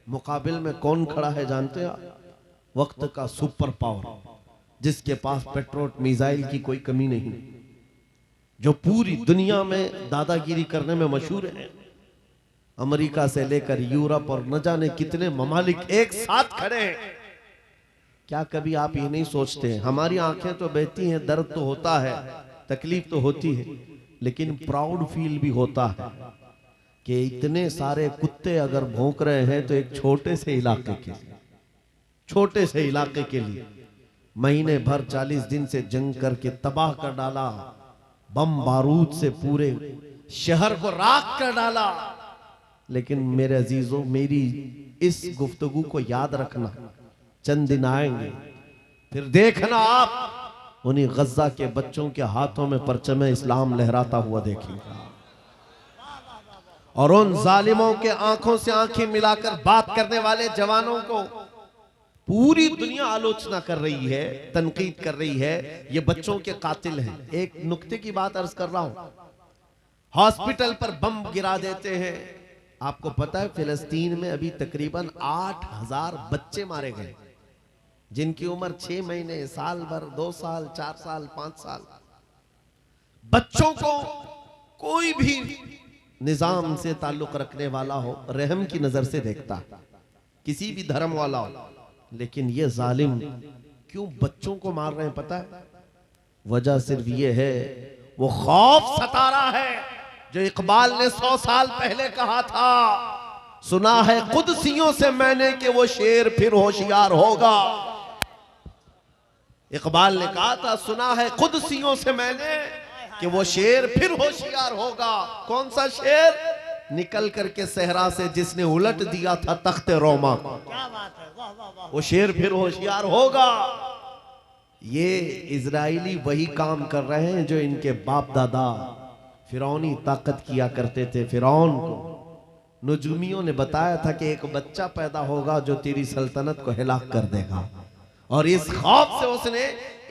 मुकाबिल में कौन खड़ा है जानते हैं आप? वक्त का सुपर पावर, जिसके पास पेट्रोल मिसाइल की कोई कमी नहीं, जो पूरी दुनिया में दादागिरी करने में मशहूर है। अमेरिका से लेकर यूरोप और न जाने कितने ममालिक एक साथ खड़े हैं। क्या कभी आप ये नहीं सोचते हैं? हमारी आंखें तो बहती हैं, दर्द तो होता है, तकलीफ तो होती है, लेकिन प्राउड फील भी होता है कि इतने सारे कुत्ते अगर भौंक रहे हैं तो एक छोटे से इलाके के लिए, छोटे से इलाके के लिए महीने भर 40 दिन से जंग करके तबाह कर डाला, बम बारूद से पूरे शहर को राख कर डाला। लेकिन मेरे अजीजों, मेरी इस गुफ्तगू को याद रखना, चंद दिन आएंगे फिर देखना आप उन्हीं गज्जा के बच्चों के हाथों में परचम इस्लाम लहराता हुआ देखेंगे, और उन जालिमों के आंखों से आंखें मिलाकर बात करने वाले जवानों को पूरी दुनिया आलोचना कर रही है, तनकीद कर रही है, ये बच्चों के कातिल हैं। एक नुक्ते की बात अर्ज कर रहा हूं, हॉस्पिटल पर बम गिरा देते हैं। आपको पता है फिलिस्तीन में अभी तकरीबन 8000 बच्चे मारे गए, जिनकी उम्र 6 महीने, साल भर, 2 साल, 4 साल, 5 साल। बच्चों को कोई भी निजाम से ताल्लुक रखने वाला हो, रहम की नजर से देखता है, किसी भी धर्म वाला हो। लेकिन ये जालिम क्यों बच्चों को मार रहे हैं पता है? वजह सिर्फ ये है, वो खौफ सता रहा है जो इकबाल ने 100 साल पहले कहा था, सुना है कुदसियों से मैंने कि वो शेर फिर होशियार होगा। इकबाल ने कहा था, सुना है कुदसियों से मैंने कि वो शेर फिर होशियार होगा। कौन सा शेर? निकल करके सहरा से जिसने उलट दिया था तख्ते रोमा को, वो शेर फिर होशियार होगा। ये इजराइली वही काम कर रहे हैं जो इनके बाप दादा फिरौनी ताकत किया करते थे। फिरौन को नुजूमियों ने बताया था कि एक बच्चा पैदा होगा जो तेरी सल्तनत को हिलाक कर देगा, और इस खौफ से उसने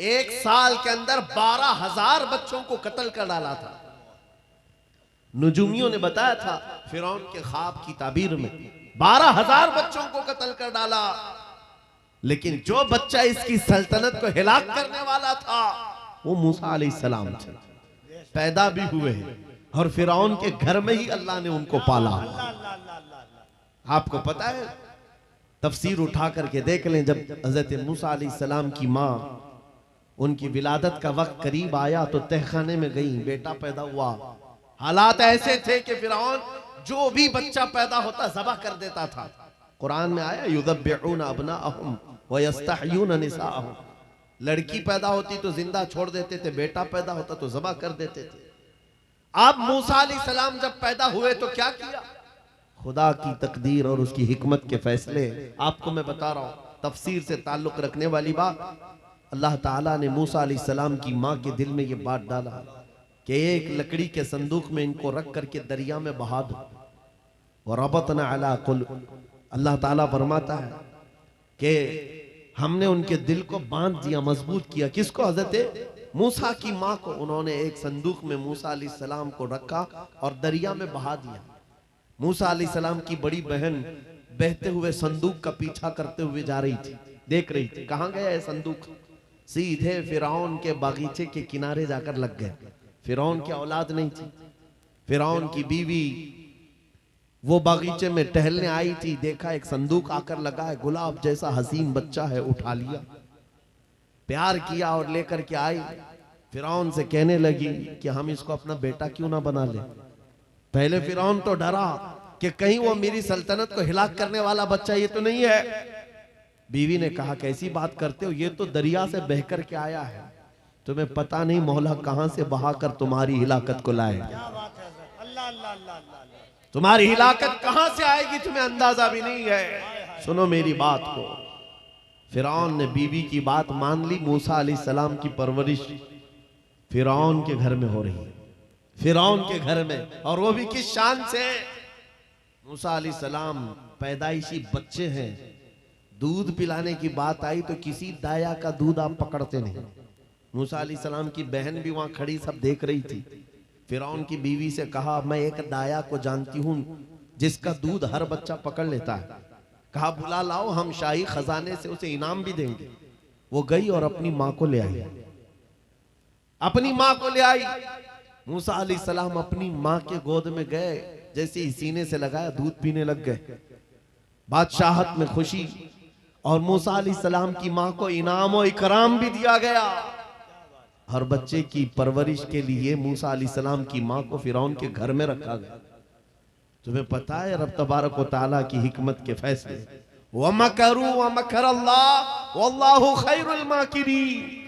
1 साल के अंदर 12,000 बच्चों को कत्ल कर डाला था। नुजूमियों ने बताया था फिरौन के ख्वाब की ताबीर में 12,000 बच्चों को कत्ल कर डाला। लेकिन जो बच्चा इसकी सल्तनत को हिलाक करने वाला था वो मूसा अलैहिस्सलाम थे, पैदा भी हुए हैं, और फिरौन के घर में ही अल्लाह ने उनको पाला। आपको पता है, तफसीर उठा करके देख लें, जब हजरत मूसा अलैहिस्सलाम की माँ, उनकी विलादत का वक्त करीब आया तो तहखाने में गई, बेटा पैदा हुआ। हालात ऐसे थे कि फिरौन जो भी बच्चा पैदा होता ज़बह कर देता था। कुरान में आया, युज़ब्बिऊना अब्नाअहुम व यस्तहयूना निसाअहुम, लड़की पैदा होती तो जिंदा छोड़ देते थे, बेटा पैदा होता तो ज़बह कर देते थे। अब मूसा अलैहिस्सलाम जब पैदा हुए तो क्या किया? खुदा की तकदीर और उसकी हिकमत के फैसले आपको मैं बता रहा हूँ, तफसीर से ताल्लुक रखने वाली बात। अल्लाह ताला ने मूसा अलैहिस्सलाम की माँ के दिल में ये बात डाला कि एक लकड़ी के संदूक में इनको रख करके दरिया में बहा दो। और रबतना अला कुल, अल्लाह ताला फरमाता है कि हमने उनके दिल को बांध दिया, मजबूत किया। किसको? हजरत मूसा की माँ को। उन्होंने एक संदूक में मूसा अलैहिस्सलाम को रखा और दरिया में बहा दिया। मूसा अलैहिस्सलाम की बड़ी बहन बहते हुए संदूक का पीछा करते हुए जा रही थी, देख रही थी कहां गया है संदूक। सीधे फिरौन के बागीचे के किनारे जाकर लग गए। फिरौन की औलाद नहीं थी, फिरौन की बीवी वो बागीचे में टहलने आई थी, देखा एक संदूक आकर लगा है, गुलाब जैसा हसीन बच्चा है, उठा लिया, प्यार किया और लेकर के आई। फिरौन से कहने लगी कि हम इसको अपना बेटा क्यों ना बना ले। पहले फिरौन तो डरा कि कहीं वो मेरी सल्तनत को हिलाक करने वाला बच्चा ये तो नहीं है। बीवी ने कहा, कैसी बात करते हो, ये तो दरिया से बहकर के आया है, तुम्हें पता नहीं मौला कहां से बहाकर तुम्हारी हिलाकत को लाए। तुम्हारी हिलाकत कहां से आएगी तुम्हें अंदाजा भी नहीं है। सुनो मेरी बात को। फिरौन ने बीवी की बात मान ली। मूसा अलैहिस्सलाम की परवरिश फिरौन के घर में हो रही है, फिरौन के घर में, और वो भी किस शान से। मूसा अलैहिस्सलाम पैदाइशी बच्चे हैं, दूध पिलाने की बात आई तो किसी दाया का दूध आप पकड़ते नहीं। मूसा अलैहिस्सलाम की बहन भी वहां खड़ी सब देख रही थी। फिरौन की बीवी से कहा, मैं एक दाया को जानती हूं जिसका दूध हर बच्चा पकड़ लेता है, कहा बुला लाओ, हम शाही खजाने से उसे इनाम भी देंगे। वो गई और अपनी माँ को ले आई, अपनी माँ को ले आई। मूसा अलैहिस्सलाम अपनी माँ के गोद में गए, जैसे ही सीने से लगाया दूध पीने लग गए। बादशाहत में खुशी, और मूसा अलैहिस्सलाम की माँ को इनाम और इकराम भी दिया गया। हर बच्चे की परवरिश के लिए मूसा अलैहिस्सलाम की माँ को फिरौन के घर में रखा गया। तुम्हें पता है रब तबारक व तआला की हिकमत के फैसले, वमकरू वमकरल्लाह वल्लाहु खैरुल माकिरीन।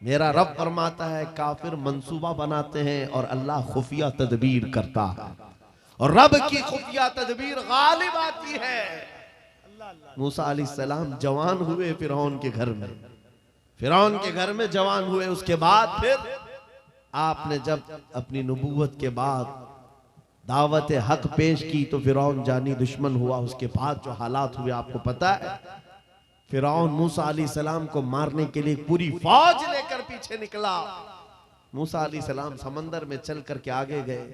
मेरा रब फरमाता है काफिर मंसूबा बनाते हैं और अल्लाह खुफिया तदबीर करता है, और रब की खुफिया तदबीर गालिब आती है। मूसा अलैहिस्सलाम जवान हुए फिरौन के घर में, फिरौन के घर में जवान हुए। उसके बाद फिर आपने जब अपनी नबूवत के बाद दावत हक पेश की तो फिरौन जानी दुश्मन हुआ। उसके बाद जो हालात हुए आपको पता है। फिरौन मूसा अलैहिस्सलाम को मारने के लिए पूरी फौज लेकर पीछे निकला। मूसा अलैहिस्सलाम समंदर में चल करके आगे गए,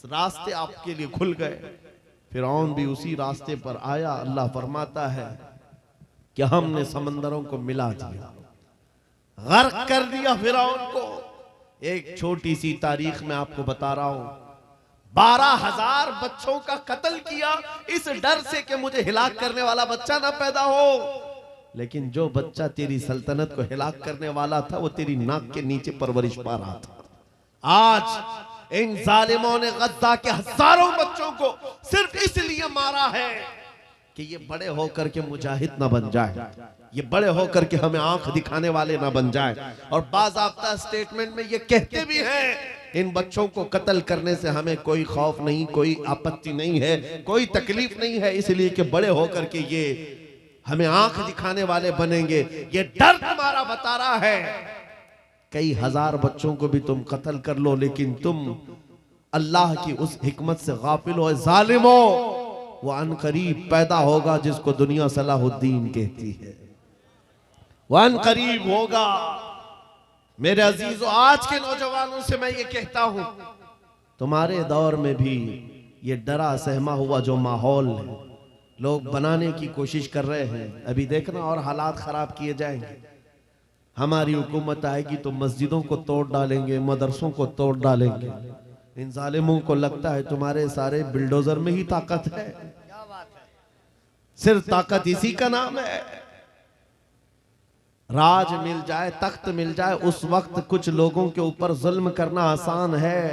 रास्ते आपके लिए खुल गए। फिरौन भी उसी रास्ते पर आया। अल्लाह फरमाता है कि हमने समंदरों को मिला दिया, गर्क कर दिया फिरौन को। एक छोटी सी तारीख में आपको बता रहा हूं, 12,000 बच्चों का कत्ल किया इस डर से कि मुझे हिलाक करने वाला बच्चा ना पैदा हो। लेकिन जो बच्चा तेरी सल्तनत को हिलाक करने वाला था वो तेरी नाक के नीचे परवरिश पा रहा था। आज इन जालिमों ने गद्दा के हजारों बच्चों को सिर्फ इसलिए मारा है कि ये बड़े होकर के मुजाहिद ना बन जाए, ये बड़े होकर के हमें आंख दिखाने वाले ना बन जाए। और बाज़ाब्ता स्टेटमेंट में ये कहते भी हैं, इन बच्चों को कत्ल करने से हमें कोई खौफ नहीं, कोई आपत्ति नहीं है, कोई तकलीफ नहीं है, इसलिए कि बड़े होकर के ये हमें आंख दिखाने वाले बनेंगे। ये डर तुम्हारा बता रहा है। कई हजार बच्चों को भी तुम कत्ल कर लो, लेकिन तुम अल्लाह की उस हिकमत से गाफिल हो। जालिमो, वो अनकरीब पैदा होगा जिसको दुनिया सलाहुद्दीन कहती है, वो अनकरीब होगा। मेरे अजीजों, आज के नौजवानों से मैं ये कहता हूं, तुम्हारे दौर में भी ये डरा सहमा हुआ जो माहौल है, लोग बनाने की कोशिश कर रहे हैं। अभी देखना और हालात खराब किए जाएंगे। हमारी हुकूमत आएगी तो मस्जिदों को तोड़ डालेंगे, मदरसों को तोड़ डालेंगे। इन जालिमों को लगता है तुम्हारे सारे बिल्डोजर में ही ताकत है। सिर्फ ताकत इसी का नाम है। राज मिल जाए, तख्त मिल जाए, उस वक्त कुछ लोगों के ऊपर जुल्म करना आसान है।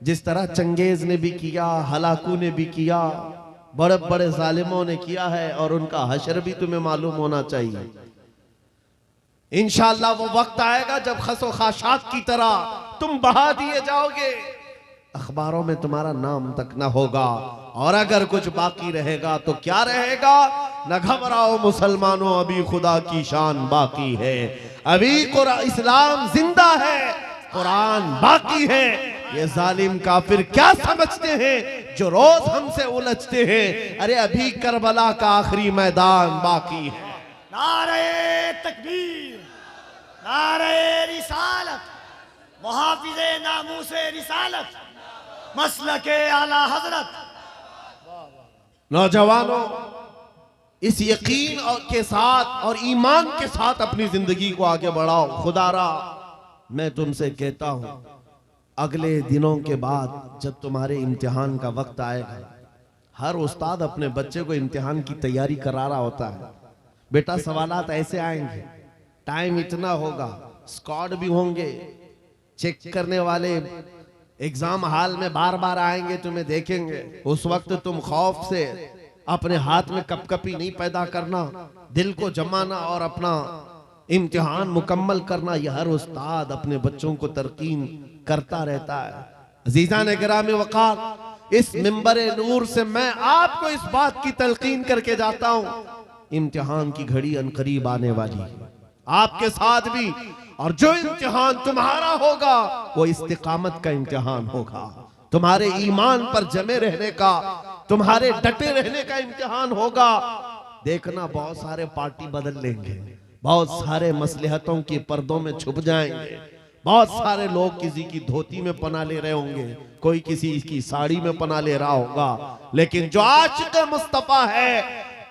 जिस तरह चंगेज ने भी किया, हलाकू ने भी किया, बड़े बड़े जालिमों ने किया है, और उनका हशर भी तुम्हें मालूम होना चाहिए। इंशाअल्लाह वो वक्त आएगा जब खसो खाशात की तरह तुम बहा दिए जाओगे, अखबारों में तुम्हारा नाम तक ना होगा। और अगर कुछ बाकी रहेगा तो क्या रहेगा? न घबराओ मुसलमानों, अभी खुदा की शान बाकी है, अभी इस्लाम जिंदा है, कुरान बाकी है। ये जालिम काफिर क्या समझते हैं जो रोज हमसे उलझते हैं? अरे अभी करबला का आखिरी मैदान बाकी है। नारे तकबीर, नारे रिसालत, मुहाफिज़े नामूसे रिसालत, मसलके आला हजरत। नौजवानों, इस यकीन और के साथ और ईमान के साथ अपनी जिंदगी को आगे बढ़ाओ। खुदारा मैं तुमसे कहता हूं, अगले दिनों के बाद जब तुम्हारे इम्तिहान का वक्त आएगा, हर उस्ताद अपने बच्चे को इम्तिहान की तैयारी करा रहा होता है। बेटा सवालात ऐसे आएंगे, टाइम इतना होगा, स्क्वाड भी होंगे, चेक करने वाले एग्जाम हॉल में बार बार आएंगे, तुम्हें देखेंगे। उस वक्त तुम खौफ से अपने हाथ में कपकपी नहीं पैदा करना, दिल को जमाना और अपना इम्तिहान मुकम्मल करना। यह हर उस्ताद अपने बच्चों को तरकीन करता रहता है। अजीज़ान गिरामी वक़ार, इस मिंबरे नूर से मैं आपको इस बात की तलकीन करके जाता हूं, इम्तिहान की घड़ी अनकरीब आने वाली है आपके साथ भी। और जो इम्तिहान तुम्हारा होगा वो इस्तिकामत का इम्तिहान होगा, तुम्हारे ईमान पर जमे रहने का, तुम्हारे डटे रहने का इम्तिहान होगा। देखना बहुत सारे पार्टी बदल लेंगे, बहुत सारे मसलहतों के पर्दों में छुप जाएंगे, बहुत सारे लोग किसी की धोती में पनाह ले रहे होंगे, कोई किसी की साड़ी में पनाह ले रहा होगा। लेकिन जो आशिक़ मुस्तफा है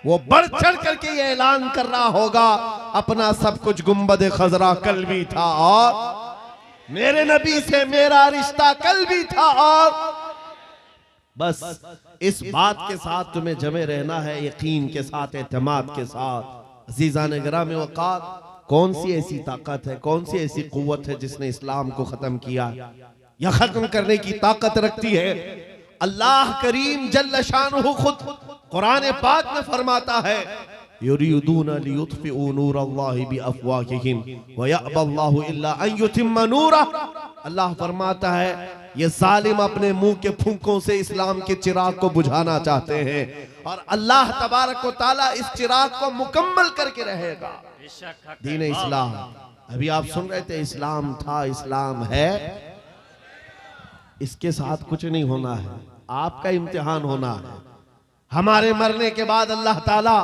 वो बढ़ चढ़ करके ये ऐलान कर रहा होगा अपना सब कुछ गुंबद खजरा कल भी था और मेरे नबी से मेरा रिश्ता कल भी था और बस इस बात के साथ तुम्हें जमे रहना है, यकीन के साथ, एतमाद के साथ। अजीज़ान गिराम वक़ार, कौन सी ऐसी ताकत है, कौन सी ऐसी कुव्वत है जिसने इस्लाम को खत्म किया या खत्म करने की ताकत रखती है? अल्लाह करीम जल्ल शानुहु खुद कुरान पाक में फरमाता है, युरीदूना लियुत्फिउ नूरल्लाहि बिअफ़वाहिहिम व यअबल्लाहु इल्ला अन युतिम्मा नूरह। अल्लाह फरमाता है ये जालिम अपने मुंह के फूंकों से इस्लाम के चिराग को बुझाना चाहते हैं और अल्लाह तबारक व तआला इस चिराग को मुकम्मल करके रहेगा। दीन इस्लाम, अभी आप सुन रहे थे, इस्लाम था, इस्लाम है, इसके साथ कुछ नहीं होना है, आपका इम्तिहान होना है। हमारे मरने के बाद अल्लाह ताला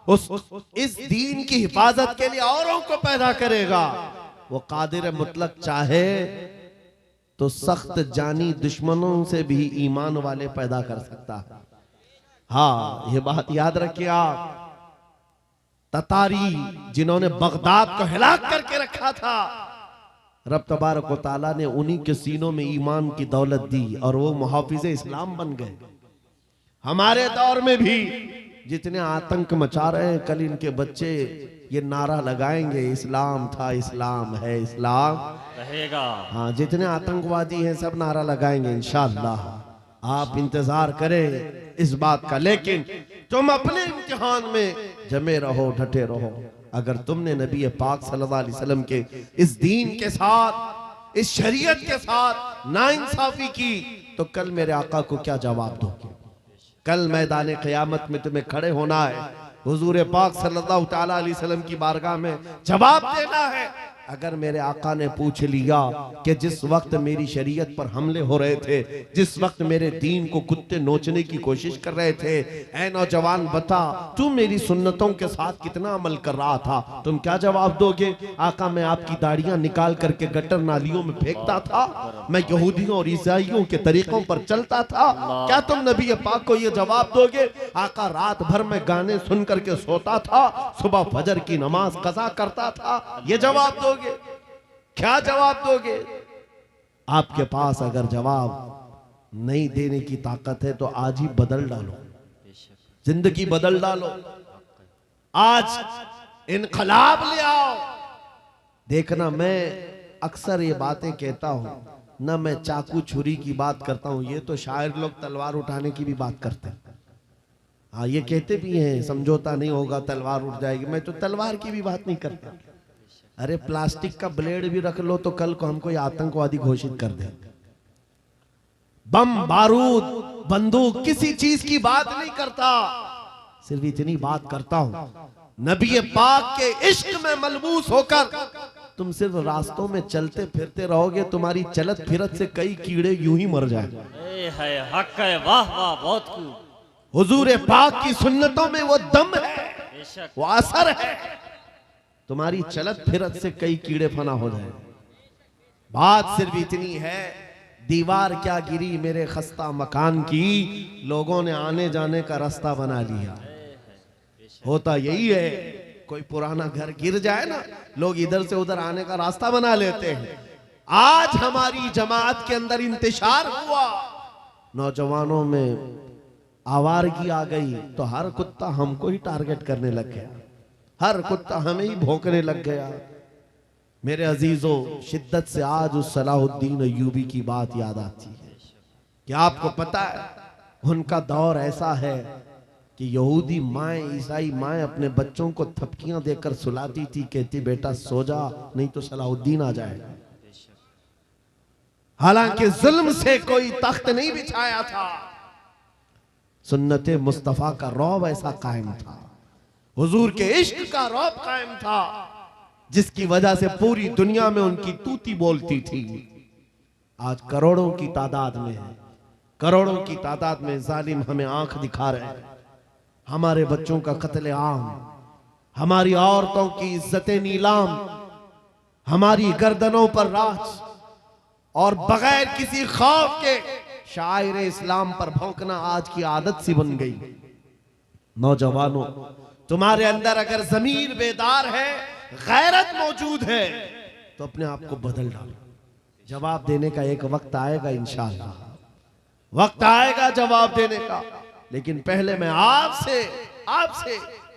इस दीन की हिफाजत के लिए औरों को पैदा करेगा। वो कादिर मुतलक चाहे तो सख्त जानी दुश्मनों से भी ईमान वाले पैदा कर सकता है। हाँ, ये बात याद रखिए आप। ततारी जिन्होंने बगदाद को हिलाक करके रखा था, रब तबारक व तआला ने उन्हीं के सीनों में ईमान की दौलत दी और वो मुहाफिज़े इस्लाम बन गए। हमारे दौर में भी जितने आतंक मचा रहे हैं, कल इनके बच्चे ये नारा लगाएंगे, इस्लाम था, इस्लाम है, इस्लाम रहेगा। हाँ, जितने आतंकवादी हैं सब नारा लगाएंगे इंशाअल्लाह। आप इंतजार करें इस बात का, लेकिन तुम अपने इम्तिहान में जमे रहो, डटे रहो। अगर तुमने नबी पाक सल्लल्लाहु अलैहि वसल्लम के इस दीन के साथ, इस शरीयत के साथ नाइंसाफी की, तो कल मेरे आका को क्या जवाब दोगे? कल मैदान क़यामत में तुम्हें खड़े होना है, हुजूर पाक सल्लल्लाहु तआला अलैहि वसल्लम की बारगाह में जवाब देना है। अगर मेरे आका ने पूछ लिया कि जिस वक्त मेरी शरीयत पर हमले हो रहे थे, जिस वक्त मेरे दीन को कुत्ते नोचने की कोशिश कर रहे थे, ऐ नौजवान बता तू मेरी सुन्नतों के साथ कितना अमल कर रहा था, तुम क्या जवाब दोगे? आका, मैं आपकी दाढ़ियां निकाल करके गटर नालियों में फेंकता था, मैं यहूदियों और ईसाइयों के तरीकों पर चलता था, क्या तुम नबी पाक को यह जवाब दोगे? आका, रात भर में गाने सुन करके सोता था, सुबह फजर की नमाज कज़ा करता था, ये जवाब दोगे? क्या जवाब दोगे? आपके पास अगर जवाब नहीं देने की ताकत है तो आज ही बदल डालो, जिंदगी बदल डालो, आज इनकलाब ले आओ। देखना, मैं अक्सर ये बातें कहता हूं ना, मैं चाकू छुरी की बात करता हूं, ये तो शायर लोग तलवार उठाने की भी बात करते हैं। हाँ, ये कहते भी हैं समझौता नहीं होगा, तलवार उठ जाएगी। मैं तो तलवार की भी बात नहीं करता। अरे प्लास्टिक का ब्लेड भी रख लो तो कल को हमको आतंकवादी घोषित कर दे। बम, बारूद, बंदूक, किसी चीज की बात नहीं करता, सिर्फ इतनी बात करता हूं, नबी पाक के इश्क में मलबूस होकर तुम सिर्फ रास्तों में चलते फिरते रहोगे, तुम्हारी चलत फिरत से कई कीड़े यूं ही मर जाए। हक है, वाह वाह, बहुत खूब। हुजूर पाक की सुन्नतों में वो दम है, वो असर है, तुम्हारी चलत फिरत से कई कीड़े फना हो जाए। बात सिर्फ इतनी है, दीवार क्या गिरी मेरे खस्ता मकान की, लोगों ने आने जाने का रास्ता बना लिया। होता यही है, कोई पुराना घर गिर जाए ना, लोग इधर से उधर आने का रास्ता बना लेते हैं। आज हमारी जमात के अंदर इंतशार हुआ, नौजवानों में आवारगी आ गई, तो हर कुत्ता हमको ही टारगेट करने लग गया, हर कुत्ता हमें ही भौंकने लग गया। मेरे अजीजों, शिद्दत से आज उस सलाहुद्दीन अय्यूबी की बात याद आती है। क्या आपको पता है, उनका दौर ऐसा है कि यहूदी माएँ, ईसाई माएँ अपने बच्चों को थपकियां देकर सुलाती थी, कहती बेटा सो जा, नहीं तो सलाहुद्दीन आ जाएगा। हालांकि जुल्म से कोई तख्त नहीं बिछाया था, सुन्नते मुस्तफा का रौब ऐसा कायम था, हुजूर के इश्क का रौब कायम था, जिसकी वजह से पूरी दुनिया में उनकी तूती बोलती थी। आज करोड़ों की तादाद में है, करोड़ों की तादाद में जालिम हमें आंख दिखा रहे हैं। हमारे बच्चों का कत्ले आम, हमारी औरतों की इज्जतें नीलाम, हमारी गर्दनों पर राज, और बगैर किसी खौफ के शायर इस्लाम पर भौंकना आज की आदत सी बन गई। नौजवानों, तुम्हारे अंदर अगर जमीर बेदार है, गैरत मौजूद है, तो अपने आप को बदल डालो। जवाब देने का एक वक्त आएगा, इंशाअल्लाह वक्त आएगा जवाब देने का। लेकिन पहले मैं आपसे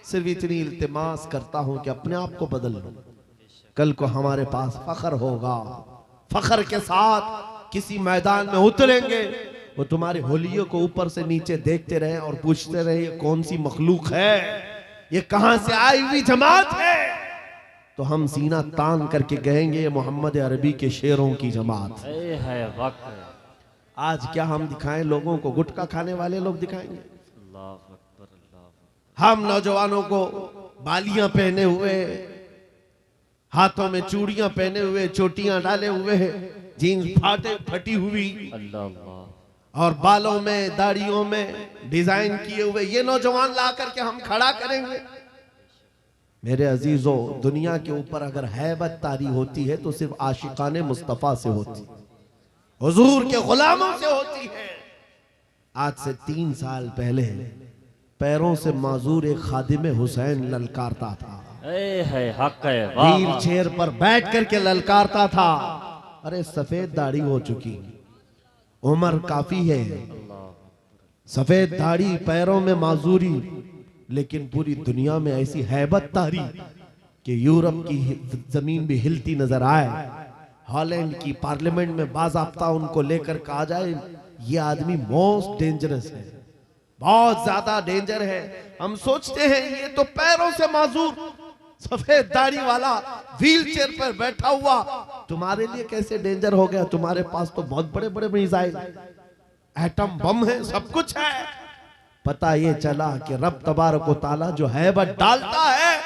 सिर्फ इतनी इल्तिमास करता हूं कि अपने आप को बदल लो। कल को हमारे पास फख्र होगा, फख्र के साथ किसी मैदान में उतरेंगे, वो तुम्हारी होलियों को ऊपर से नीचे देखते रहे और पूछते रहे ये कौन सी मखलूक है, ये कहां से आई हुई जमात है, तो हम सीना तान करके कहेंगे ये मोहम्मद अरबी के शेरों की जमात है। वक्त आज क्या हम दिखाएं लोगों को? गुटखा खाने वाले लोग दिखाएंगे। अल्लाह अकबर, अल्लाह अकबर। हम नौजवानों को बालियां पहने हुए, हाथों में चूड़ियां पहने हुए, चोटियां डाले हुए, जीन्स फटी हुई, अल्लाह अल्लाह, और बालों में दाढ़ियों में डिजाइन किए हुए ये नौजवान ला करके हम खड़ा करेंगे। मेरे अजीजों, दुनिया के ऊपर अगर हैबत तारी होती है तो सिर्फ आशिकाने मुस्तफा से होती, हुजूर के गुलामों से होती है। आज से 3 साल पहले पैरों से माजूर एक खादिम हुसैन ललकारता था, है हक है। वाह व्हील वाह। चेयर पर बैठ करके ललकारता था। अरे सफेद दाढ़ी हो चुकी, उम्र काफी है, सफेद दाढ़ी, पैरों में माजूरी, लेकिन पूरी दुनिया में ऐसी हैबत तारी कि यूरोप की जमीन भी हिलती नजर आए। हॉलैंड की पार्लियामेंट में बाज़ाब्ता उनको लेकर कहा जाए ये आदमी मोस्ट डेंजरस है, बहुत ज्यादा डेंजर है। हम सोचते हैं ये तो पैरों से माजूर सफेद दाढ़ी वाला व्हील चेयर पर बैठा हुआ तुम्हारे लिए कैसे डेंजर हो गया? तुम्हारे पास तो बहुत बड़े बड़े मिसाइल, एटम बम है, सब कुछ है। पता ये चला कि रब तबारक व तआला जो हैबत डालता है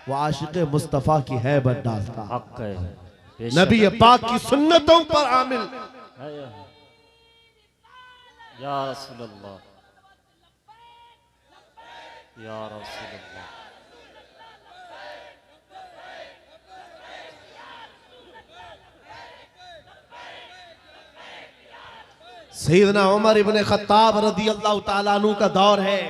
वो आशिक मुस्तफा की हैबत डालता है। हक है। नबी पाक की सुन्नतों पर आमिल। या रसूल अल्लाह, या रसूल अल्लाह। सैयदना उमर इब्ने खत्ताब रज़ी अल्लाह ताला अन्हु का दौर है।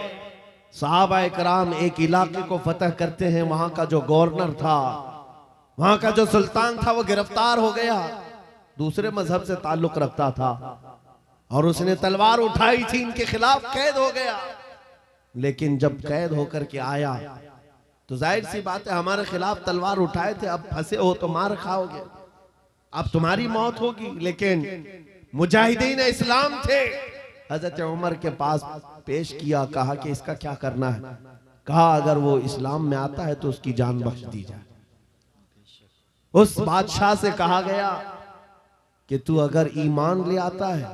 सहाबा कराम एक इलाके को फतह करते हैं, वहां का जो गवर्नर था, वहां का जो सुल्तान था, वो गिरफ्तार हो गया, दूसरे मजहब से ताल्लुक रखता था और उसने तलवार उठाई थी, इनके खिलाफ कैद हो गया। लेकिन जब कैद होकर के आया तो जाहिर सी बात है हमारे खिलाफ तलवार उठाए थे, अब फंसे हो तो मार खाओगे, अब तुम्हारी मौत होगी। लेकिन मुजाहिदीन इस्लाम थे, हजरत उमर के पास पेश किया, कहा कि इसका क्या करना है? कहा अगर वो इस्लाम में आता है तो उसकी जान बख्श दी जाए। उस बादशाह से कहा गया कि तू अगर ईमान ले आता है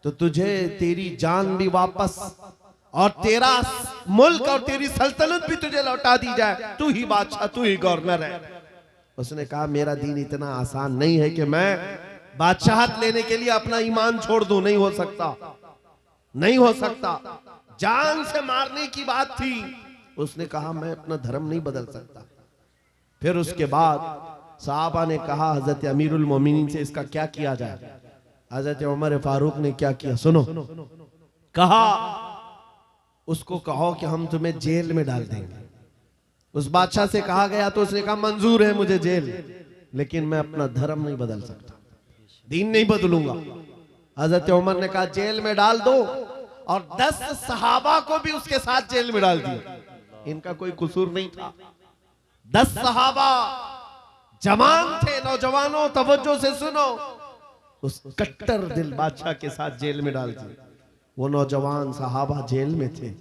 तो तुझे तेरी जान भी वापस और तेरा मुल्क और तेरी सल्तनत भी तुझे लौटा दी जाए, तू ही बादशाह, तू ही गवर्नर है। उसने कहा मेरा दीन इतना आसान नहीं है कि मैं बादशाहत लेने के लिए अपना ईमान छोड़ दूं, नहीं हो सकता, नहीं हो सकता। जान से मारने की बात थी। उसने कहा मैं अपना धर्म नहीं बदल सकता। फिर उसके बाद साहबा ने कहा हजरत अमीरुल मोमिनीन से इसका क्या किया जाए? हजरत उमर फारूक ने क्या किया सुनो, कहा उसको कहो कि हम तुम्हें जेल में डाल देंगे। उस बादशाह से कहा गया तो उसने कहा मंजूर है मुझे जेल, लेकिन मैं अपना धर्म नहीं बदल सकता, दीन नहीं बदलूंगा। हजरत उमर ने कहा जेल में डाल दो, और 10 सहाबा को भी उसके साथ जेल में डाल दिया। इनका कोई कसूर नहीं था। 10 सहाबा जवान थे। नौजवानों तवज्जो से सुनो, उस कट्टर दिल बादशाह के साथ जेल में डाल दिए। वो नौजवान सहाबा जेल में थे,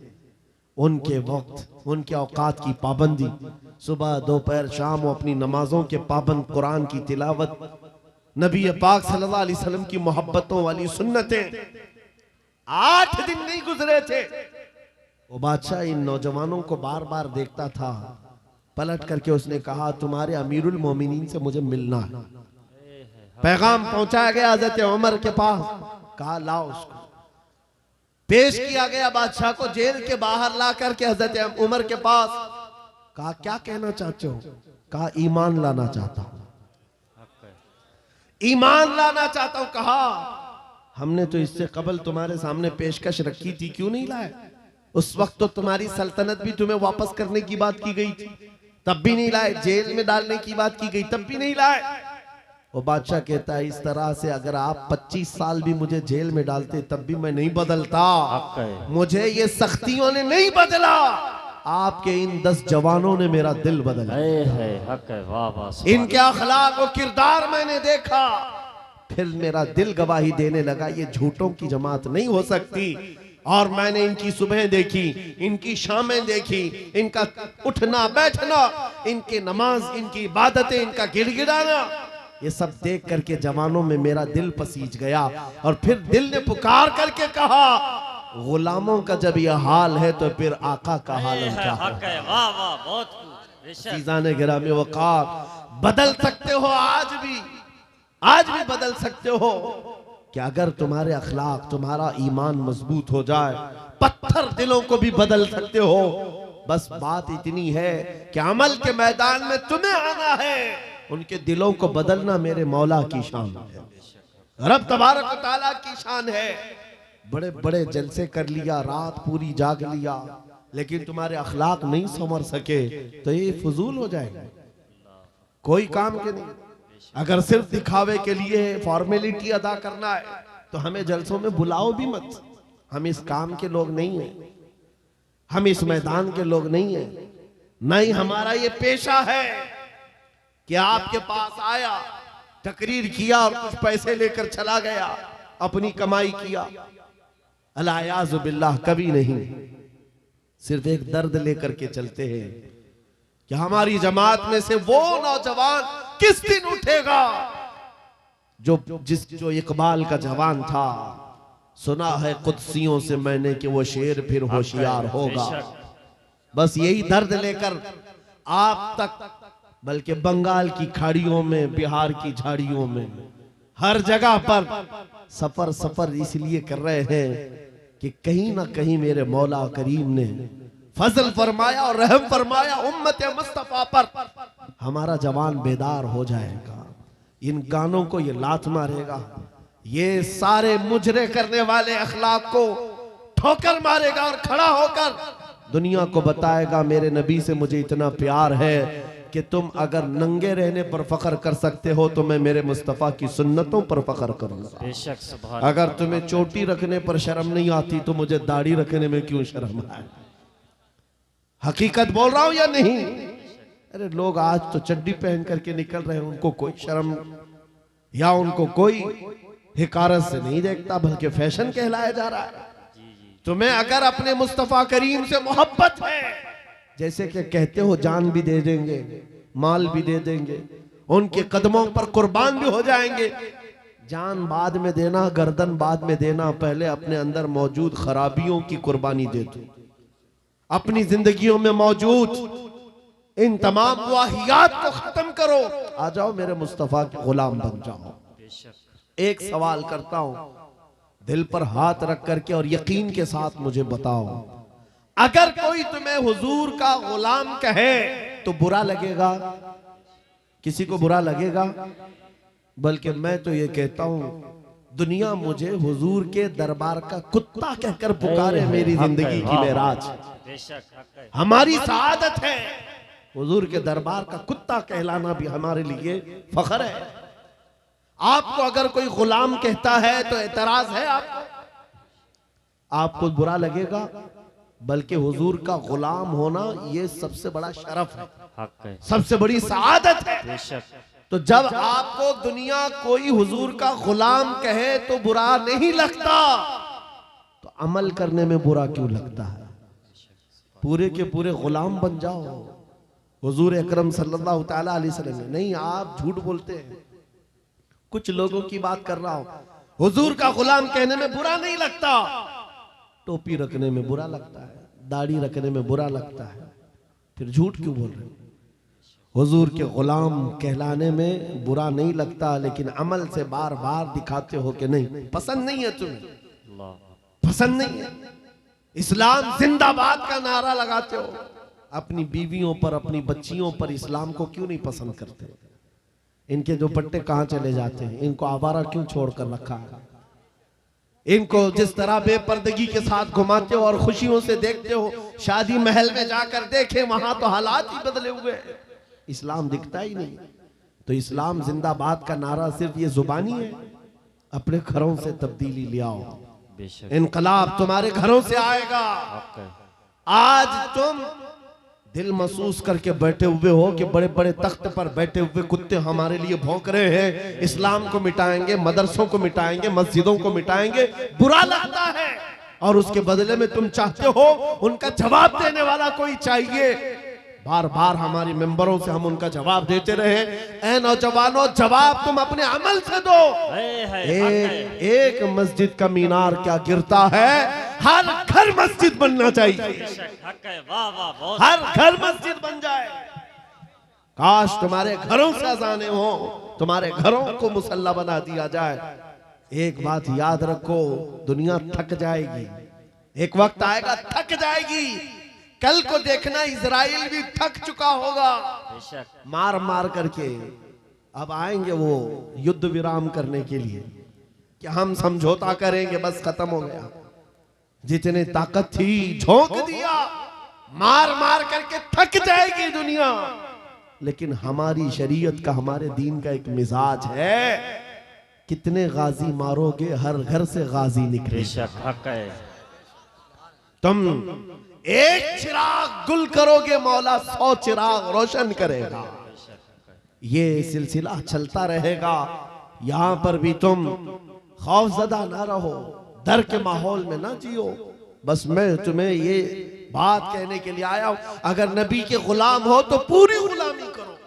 उनके वक्त, उनके औकात की पाबंदी, सुबह दोपहर शाम वो अपनी नमाजों के पाबंद, कुरान की तिलावत, नबी पाक सल्लल्लाहु अलैहि वसल्लम की मोहब्बतों वाली सुन्नतें। 8 दिन नहीं गुजरे थे, वो बादशाह इन नौजवानों को बार बार देखता था। पलट करके उसने कहा तुम्हारे अमीरुल मोमिनीन से मुझे मिलना है। पैगाम पहुंचाया गया हजरत उमर के पास, कहा लाओ उसको। पेश किया गया बादशाह को, जेल के बाहर ला करके हजरत उमर के पास। कहा क्या कहना चाहते हो? कहा ईमान लाना चाहता हूं, ईमान लाना चाहता हूं। कहा हमने तो इससे कबल तुम्हारे सामने पेशकश रखी थी, क्यों नहीं लाए? उस वक्त तो तुम्हारी सल्तनत भी तुम्हें वापस करने की बात की गई थी, तब भी नहीं लाए। जेल में डालने की बात की गई, तब भी नहीं लाए। वो बादशाह कहता है, इस तरह से अगर आप 25 साल भी मुझे जेल में डालते तब भी मैं नहीं बदलता। हक है। मुझे ये सख्तियों ने नहीं बदला, आपके इन 10 जवानों ने मेरा दिल बदला। है हक है। वाह वाह सुभान इनके अखलाक और किरदार मैंने देखा, फिर मेरा दिल गवाही देने लगा ये झूठों की जमात नहीं हो सकती। और मैंने इनकी सुबह देखी, इनकी शामें देखी, इनका उठना बैठना, इनके नमाज, इनकी इबादतें, इनका गिड़गिड़ाना, ये सब देख करके जवानों में मेरा दिल पसीज गया। और फिर दिल ने पुकार करके कहा, गुलामों का जब यह हाल है तो फिर आका का हाल क्या है। हक है। वाह वाह बहुत खूब। बेशक। चीज़ाने गिरामी वक़ार, बदल सकते हो, आज भी बदल सकते हो कि अगर तुम्हारे अखलाक, तुम्हारा ईमान मजबूत हो जाए, पत्थर दिलों को भी बदल सकते हो। बस बात इतनी है कि अमल के मैदान में तुम्हें आना है, उनके दिलों को बदलना मेरे मौला की शान है, रब तबारक व तआला की शान है। बड़े बड़े जलसे कर लिया, रात पूरी जाग लिया, लेकिन तुम्हारे अखलाक नहीं संवर सके तो ये फजूल हो जाएगा, कोई काम के नहीं। अगर सिर्फ दिखावे के लिए फॉर्मेलिटी अदा करना है तो हमें जलसों में बुलाओ भी मत। हम इस काम के लोग नहीं हैं, हम इस मैदान के लोग नहीं हैं। नहीं, हमारा ये पेशा है कि आपके पास आया, तकरीर किया और कुछ पैसे लेकर चला गया, अपनी कमाई किया। अलायाज़ु बिल्लाह, कभी नहीं। सिर्फ एक दर्द लेकर के चलते हैं कि हमारी जमात में से वो नौजवान किस दिन उठेगा जो इकबाल का जवान था। सुना है कुदसियों से मैंने कि वो शेर फिर होशियार होगा। बस यही दर्द लेकर आप तक, बल्कि बंगाल की खाड़ियों में, बिहार की झाड़ियों में, हर जगह पर सफर इसलिए कर रहे हैं कि कहीं ना कहीं मेरे मौला करीम ने फजल फरमाया और रहम फरमाया उम्मत मुस्तफा पर। हमारा जवान बेदार हो जाएगा, इन गानों को ये लात मारेगा, ये सारे मुजरे करने वाले अखलाक को ठोकर मारेगा और खड़ा होकर दुनिया को बताएगा मेरे नबी से मुझे इतना प्यार है कि तुम अगर नंगे रहने पर फख्र कर सकते हो तो मैं मेरे मुस्तफ़ा की सुन्नतों पर फख्र करूंगा। बेशक सुभान। अगर तुम्हें चोटी रखने पर शर्म नहीं आती तो मुझे दाढ़ी रखने में क्यों शर्म आए। हकीकत बोल रहा हूं या नहीं? अरे लोग आज तो चड्डी पहन करके निकल रहे हैं, उनको कोई शर्म या उनको कोई हिकारत से नहीं देखता, बल्कि फैशन कहलाया जा रहा है। तुम्हें अगर अपने मुस्तफ़ा करीम से मोहब्बत है, जैसे कि कहते हो जान भी दे देंगे, माल भी दे देंगे, उनके कदमों पर कुर्बान भी हो जाएंगे। जान बाद में देना, गर्दन बाद में देना, पहले अपने अंदर मौजूद खराबियों की कुर्बानी दे दो। अपनी जिंदगियों में मौजूद इन तमाम वाहियात को खत्म करो, आ जाओ मेरे मुस्तफ़ा के गुलाम बन जाओ। एक सवाल करता हूं, दिल पर हाथ रख करके और यकीन के साथ मुझे बताओ, अगर कोई तुम्हें हुजूर का गुलाम कहे तो बुरा लगेगा? किसी को बुरा लगेगा? बल्कि मैं तो ये कहता हूं, दुनिया मुझे हुजूर के दरबार का कुत्ता कहकर पुकारे, मेरी जिंदगी की मेराज, हमारी सआदत है। हुजूर के दरबार का कुत्ता कहलाना भी हमारे लिए फख्र है। आपको अगर कोई गुलाम कहता है तो एतराज है आपको बुरा लगेगा? बल्कि हुजूर का गुलाम होना ये सबसे बड़ा शरफ है, सबसे बड़ी सआदत है। तो जब आपको दुनिया कोई हुजूर का गुलाम कहे तो बुरा नहीं लगता, तो अमल करने में बुरा क्यों लगता है? पूरे के पूरे गुलाम बन जाओ हुजूर अकरम सल्लल्लाहु तआला अलैहि वसल्लम। नहीं, आप झूठ बोलते हैं। कुछ लोगों की बात कर रहा हूं, हुजूर का गुलाम कहने में बुरा नहीं लगता, टोपी रखने में बुरा लगता है, दाढ़ी रखने में बुरा लगता है, फिर झूठ क्यों बोल रहे हो? हुजूर के गुलाम कहलाने में बुरा नहीं लगता, लेकिन अमल से बार बार दिखाते हो कि नहीं, पसंद नहीं है तुम्हें, पसंद नहीं है। इस्लाम जिंदाबाद का नारा लगाते हो, अपनी बीवियों पर, अपनी बच्चियों पर इस्लाम को क्यों नहीं पसंद करते? इनके दुपट्टे कहाँ चले जाते हैं? इनको आवारा क्यों छोड़कर रखा है? इनको जिस तरह बेपर्दगी के साथ घुमाते हो और खुशियों से देखते हो, शादी महल में जाकर देखे वहां तो हालात ही बदले हुए हैं, इस्लाम दिखता ही नहीं। तो इस्लाम जिंदाबाद का नारा सिर्फ ये जुबानी है? अपने घरों से तब्दीली ले आओ, बेशक इनकलाब तुम्हारे घरों से आएगा। हक है। आज तुम दिल महसूस करके बैठे हुए हो कि बड़े बड़े तख्त पर बैठे हुए कुत्ते हमारे लिए भौंक रहे हैं, इस्लाम को मिटाएंगे, मदरसों को मिटाएंगे, मस्जिदों को मिटाएंगे, बुरा लगता है। और उसके बदले में तुम चाहते हो उनका जवाब देने वाला कोई चाहिए। बार बार हमारी मेंबरों से हम उनका जवाब देते रहे। ऐ नौजवानों, जवाब तुम अपने अमल से दो। एक मस्जिद का मीनार क्या गिरता है, हर घर मस्जिद बनना चाहिए। हक है। वाह वाह, बहुत हर घर मस्जिद बन जाए। काश तुम्हारे घरों से अजाने हो, तुम्हारे घरों को मुसल्ला बना दिया जाए। एक बात याद रखो, दुनिया थक जाएगी, एक वक्त आएगा थक जाएगी। कल को देखना इजराइल भी थक चुका होगा बेशक। मार मार करके। अब आएंगे वो युद्ध विराम करने के लिए कि हम समझौता करेंगे, बस खत्म हो गया। जितने ताकत थी झोंक दिया, मार मार करके थक जाएगी दुनिया। लेकिन हमारी शरीयत का, हमारे दीन का एक मिजाज है, कितने गाजी मारोगे हर घर से गाजी निकले। बेशक हक है। तुम एक चिराग गुल करोगे, मौला 100 चिराग रोशन करेगा। ये सिलसिला चलता रहेगा। यहां पर भी तुम खौफजदा ना रहो, डर के माहौल में ना जियो। बस मैं तुम्हें ये बात कहने के लिए आया हूं, अगर नबी के गुलाम हो तो पूरी गुलामी करो,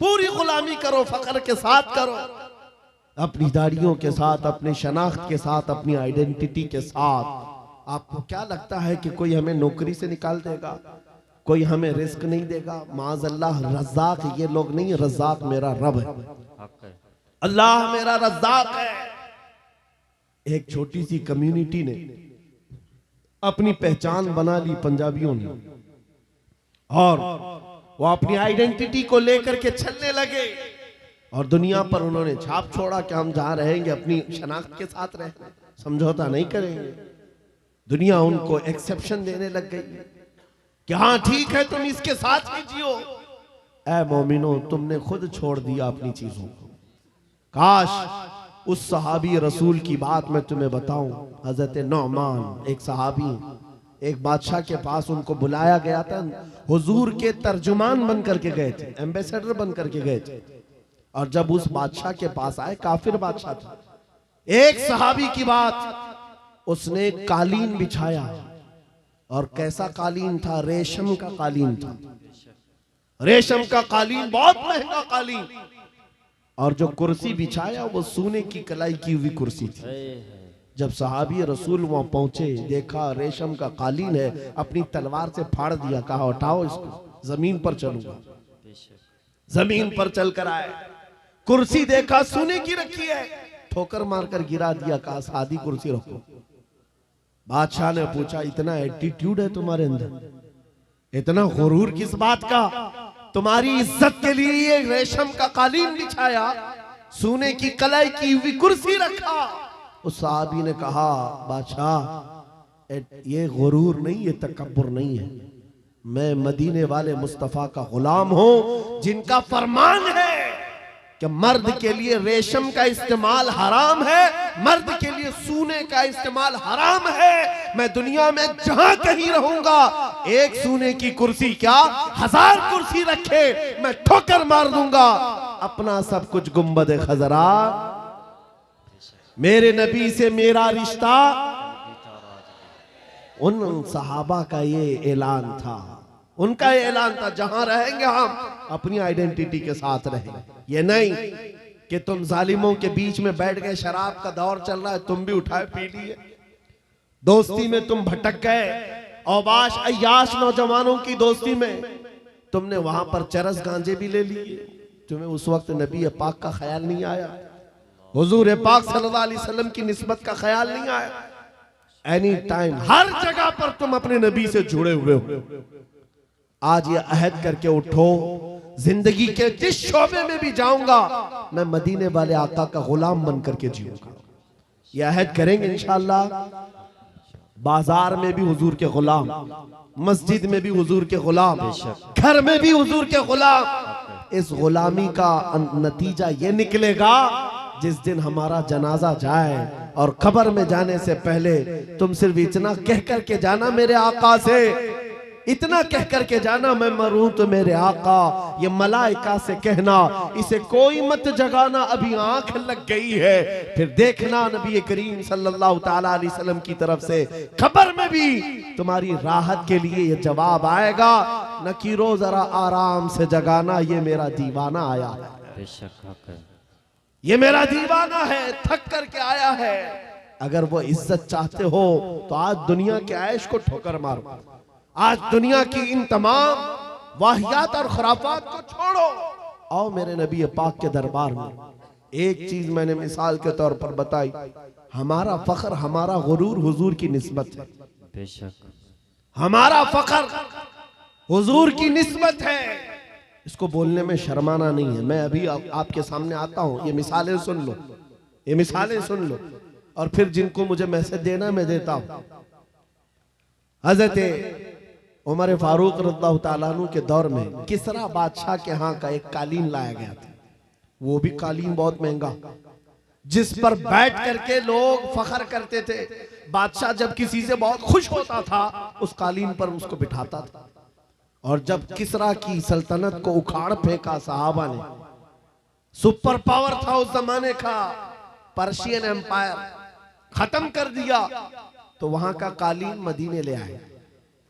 पूरी गुलामी करो, फख्र के साथ करो, अपनी दाढ़ियों के साथ, अपने शनाख्त के साथ, अपनी आइडेंटिटी के साथ। आपको क्या लगता है कि कोई हमें नौकरी से निकाल देगा, कोई हमें रिस्क नहीं देगा? माज़अल्लाह, रज़्ज़ाक़ ये लोग नहीं, रज़्ज़ाक़ मेरा रब है, अल्लाह मेरा रज़्ज़ाक़ है। एक छोटी सी कम्युनिटी ने अपनी पहचान बना ली पंजाबियों ने, और वो अपनी आइडेंटिटी को लेकर के चलने लगे और दुनिया पर उन्होंने छाप छोड़ा कि हम जहां रहेंगे अपनी शनाख्त के साथ रहेंगे, समझौता नहीं करेंगे। दुनिया उनको एक्सेप्शन देने लग गई कि हाँ ठीक है, तुम इसके साथ ही जियो। ऐ मोमिनो, तुमने खुद छोड़ दिया अपनी चीजों को। काश उस सहाबी रसूल की बात मैं तुम्हें बताऊं। हजरत नौमान एक सहाबी, एक बादशाह के पास उनको बुलाया गया था, हुजूर के तर्जुमान बन करके गए थे, एम्बेसडर बन करके गए थे। और जब उस बादशाह के पास आए, काफिर बादशाह था, एक सहाबी की बात, उसने कालीन बिछाया, और कैसा कालीन था? रेशम का कालीन था। रेशम का कालीन, बहुत महंगा कालीन। और जो कुर्सी बिछाया वो सोने की कलाई की हुई कुर्सी थी। जब सहाबी रसूल वहां पहुंचे, देखा रेशम का कालीन है, अपनी तलवार से फाड़ दिया, कहा उठाओ इसको, जमीन पर चलूंगा। जमीन पर चलकर आए, कुर्सी देखा सोने की रखी है, ठोकर मारकर गिरा दिया, कहा सादी कुर्सी रखो। बादशाह ने पूछा, इतना एटीट्यूड है तुम्हारे अंदर, इतना गुरूर किस बात का? तुम्हारी इज्जत के लिए ये रेशम का कालीन बिछाया, सोने की कलाई की हुई कुर्सी रखा। उस साहबी ने कहा, बादशाह ये गुरूर नहीं, ये तकब्बुर नहीं है, मैं मदीने वाले मुस्तफा का गुलाम हूं, जिनका फरमान है कि मर्द के लिए रेशम का इस्तेमाल हराम है, मर्द के लिए सोने का इस्तेमाल हराम है। मैं दुनिया में जहां कहीं रहूंगा, एक सोने की कुर्सी क्या 1000 कुर्सी रखे, मैं ठोकर मार दूंगा। अपना सब कुछ गुंबद खजरा, मेरे नबी से मेरा रिश्ता। उन सहाबा का ये ऐलान था, उनका ऐलान था, जहां रहेंगे हम अपनी आइडेंटिटी के साथ रहेंगे। ये नहीं कि तुम जालिमों के बीच में बैठ गए, शराब का दौर चल रहा है, तुम भी उठाए पी लिए, दोस्ती में तुम भटक गए, औबाश अय्याश नौजवानों की दोस्ती में तुमने वहां पर चरस गांजे भी ले लिए। तुम्हें उस वक्त नबी पाक का ख्याल नहीं आया, हुजूर पाक सल्लल्लाहु अलैहि वसल्लम की निस्बत का ख्याल नहीं आया। एनी टाइम, हर जगह पर तुम अपने नबी से जुड़े हुए हो। आज ये अहद करके उठो, जिंदगी के जिस शोबे में भी जाऊंगा, मैं मदीने वाले आका का गुलाम बन करके जीऊंगा। ये अहद करेंगे इंशाअल्लाह। बाजार में भी हुजूर के गुलाम, मस्जिद में भी हुजूर के गुलाम, घर में भी हुजूर के गुलाम। इस गुलामी का नतीजा ये निकलेगा जिस दिन हमारा जनाजा जाए और कब्र में जाने से पहले तुम सिर्फ इतना कह करके जाना मेरे आका से, इतना कह करके जाना मैं मरूं तो मेरे आका। ये मलाइका से कहना इसे कोई मत जगाना, अभी आंख लग गई है। फिर देखना नबी करीम सल्लल्लाहु ताला अलैहि वसल्लम की तरफ से खबर में भी तुम्हारी राहत के लिए ये जवाब आएगा, नकीरो जरा आराम से जगाना, ये मेरा दीवाना आया है, बेशक हक है, ये मेरा दीवाना है, थक करके आया है। अगर वो इज्जत चाहते हो तो आज दुनिया के ऐश को ठोकर मारो, आज दुनिया की इन तमाम वाहियात और खुराफात को छोड़ो, आओ मेरे नबी पाक के दरबार में। एक चीज मैंने मिसाल के तौर पर बताई, हमारा फख्र, हमारा गुरूर हुजूर की निस्बत है, बेशक हमारा फख्र हुजूर की निस्बत है। इसको बोलने में शर्माना नहीं है। मैं अभी आपके सामने आता हूं, ये मिसालें सुन लो, ये मिसालें सुन लो, और फिर जिनको मुझे मैसेज देना मैं देता हूं। हजरत उमर फारूक रज़ियल्लाहु ताला अन्हु के दौर में किसरा बादशाह के यहाँ का एक कालीन लाया गया था। वो भी कालीन बहुत महंगा, जिस पर बैठ करके लोग फख्र करते थे। बादशाह जब किसी से बहुत खुश होता था उस कालीन पर उसको बिठाता था। और जब किसरा की सल्तनत को उखाड़ फेंका सहाबा ने, सुपर पावर था उस जमाने का, पर्शियन एम्पायर खत्म कर दिया, तो वहां का कालीन मदीने ले आए,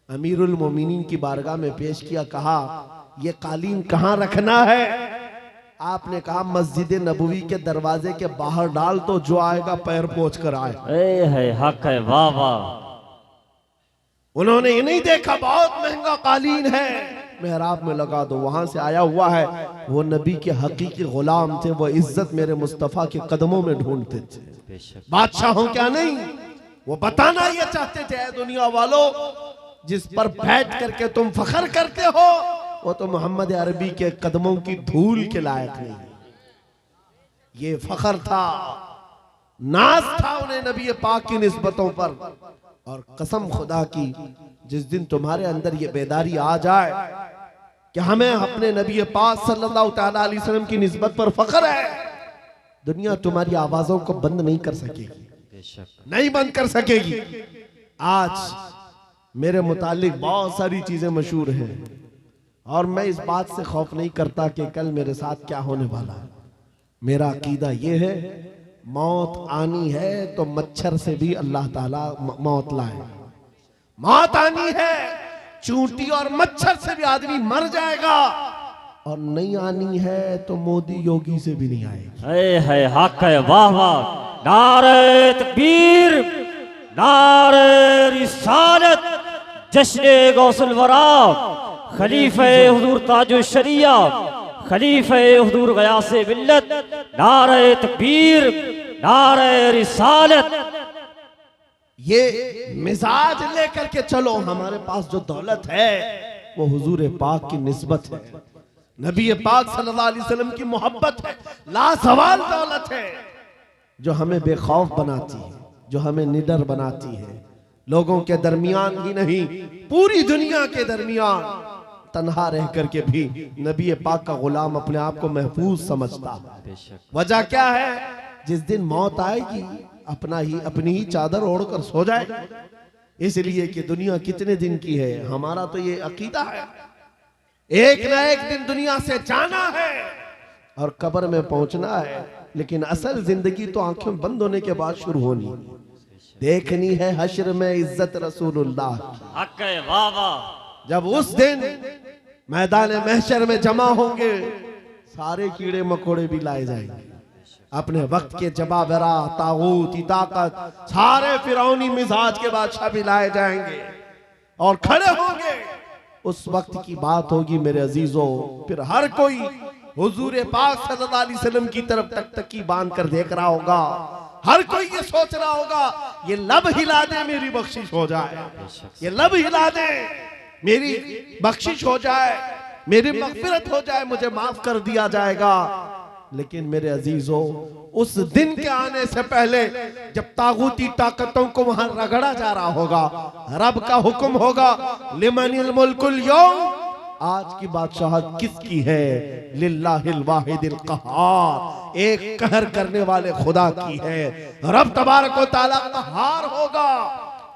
अमीरुल मोमिनीन की बारगाह में पेश किया, कहा ये कालीन कहां रखना है। आपने कहा मस्जिद नबवी के दरवाजे के बाहर डाल, तो जो आएगा पैर पोंछ कर आए। है हक है, वाह वाह। उन्होंने ये नहीं देखा बहुत महंगा कालीन है, मेहराब में लगा दो, वहां से आया हुआ है। वो नबी के हकीकी गुलाम थे, वो इज्जत मेरे मुस्तफा के कदमों में ढूंढते थे। बादशाहों क्या नहीं, वो बताना ये चाहते थे, ऐ दुनिया वालों, जिस पर बैठ करके तुम फख्र करते हो वो तो मोहम्मद अरबी के कदमों की धूल के लायक नहीं। ये फख्र था, नाज था उन्हें नबी पाक की निस्बतों पर। और कसम खुदा की, जिस दिन तुम्हारे अंदर ये बेदारी आ जाए कि हमें अपने नबी पाक सल्लल्लाहु ताला अलैहि वसल्लम की निस्बत पर फख्र है, दुनिया तुम्हारी आवाजों को बंद नहीं कर सकेगी, नहीं बंद कर सकेगी। आज मेरे मुतालिक बहुत सारी चीजें मशहूर हैं और मैं इस बात से खौफ नहीं करता कि कल मेरे साथ क्या होने वाला है। मेरा अकीदा ये है, मौत आनी है तो मच्छर से भी अल्लाह ताला मौत लाए। मौत आनी है, चूंटी और मच्छर से भी आदमी मर जाएगा, और नहीं आनी है तो मोदी योगी से भी नहीं आएगी। है हक है, वाह वाह। नारे तकबीर, नारे रिसालत, जश्न गौसुल वरा, खलीफे हुजूर ताजुश शरिया, खलीफे हुजूर गयासे मिल्लत, नारे तकबीर, नारे रिसालत। ये मिजाज लेकर के चलो, हमारे पास जो दौलत है वो हुजूर पाक की निस्बत है, नबी पाक सल्लल्लाहु अलैहि वसल्लम की मोहब्बत है, लासवाल दौलत है जो हमें बेखौफ बनाती है, जो हमें निडर बनाती है। लोगों के दरमियान ही नहीं, पूरी दुनिया के दरमियान तन्हा रह करके भी नबी पाक का गुलाम अपने आप को महफूज समझता है। वजह क्या है? जिस दिन मौत आएगी अपनी ही चादर ओढ़कर सो जाए, इसलिए कि दुनिया कितने दिन की है। हमारा तो ये अकीदा है, एक ना एक दिन दुनिया से जाना है और कब्र में पहुंचना है, लेकिन असल जिंदगी तो आंखें बंद होने के बाद शुरू होनी। देखनी है हश्र में इज्जत रसूलुल्लाह, हक है, वाह वाह। जब उस दिन मैदान महशर में जमा होंगे, सारे कीड़े मकोड़े भी लाए जाएंगे, अपने वक्त के जबाबरा, तागूती ताकत, सारे फिरौनी मिजाज के बादशाह भी लाए जाएंगे और खड़े होंगे। उस वक्त की बात होगी मेरे अजीजों, फिर हर कोई हुजूर पाक सल्लल्लाहु अलैहि वसल्लम की तरफ टकटकी बांध कर देख रहा होगा। हर कोई ये सोच रहा होगा, ये लब हिला दे मेरी बख्शिश हो जाए, ये लब हिला दे मेरी बख्शिश हो जाए, मेरी मगफिरत हो जाए, मुझे माफ कर दिया जाएगा। लेकिन मेरे अजीजों, उस दिन के आने से पहले जब तागूती ताकतों को वहां रगड़ा जा रहा होगा, रब का हुक्म होगा लिमनिल मुल्कुल यौम, आज की बादशाहत किसकी है? लिल्लाहिल वाहिदिल कहार, एक कहर करने वाले खुदा की है। रब तबारक व तआला कहार होगा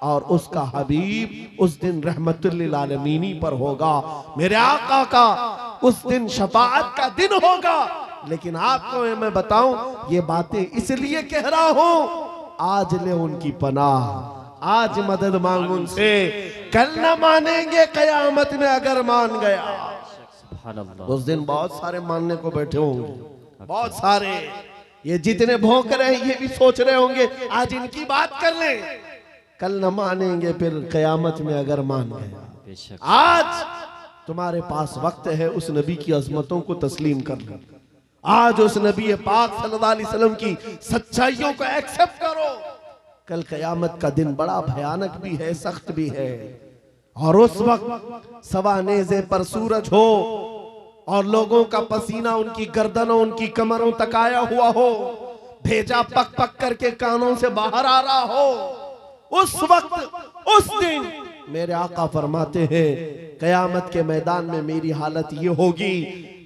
और उसका हबीब उस दिन रहमतुल लिल आलमीन पर होगा। मेरे आका का उस दिन शफाअत का दिन होगा। लेकिन आपको मैं बताऊं, ये बातें इसलिए कह रहा हूं, आज ले उनकी पनाह, आज मदद मांग उनसे, कल न मानेंगे कयामत में अगर मान गया। उस दिन बहुत सारे मानने को बैठे होंगे, बहुत सारे, ये जितने भौंक रहे हैं ये भी सोच रहे होंगे आज इनकी बात कर लें, कल न मानेंगे फिर कयामत में अगर मान गया। आज तुम्हारे पास वक्त है उस नबी की अजमतों को तस्लीम कर लो। आज उस नबी पाक सल्लल्लाहु अलैहि वसल्लम की सच्चाइयों को एक्सेप्ट करो। कल कयामत का दिन बड़ा भयानक भी है, सख्त भी है। और उस वक्त सवा नेज़े पर सूरज हो और लोगों का पसीना उनकी गर्दनों, उनकी कमरों तक आया हुआ हो, भेजा पक पक करके कानों से बाहर आ रहा हो, उस वक्त, उस दिन मेरे आका फरमाते हैं कयामत के मैदान में मेरी हालत ये होगी,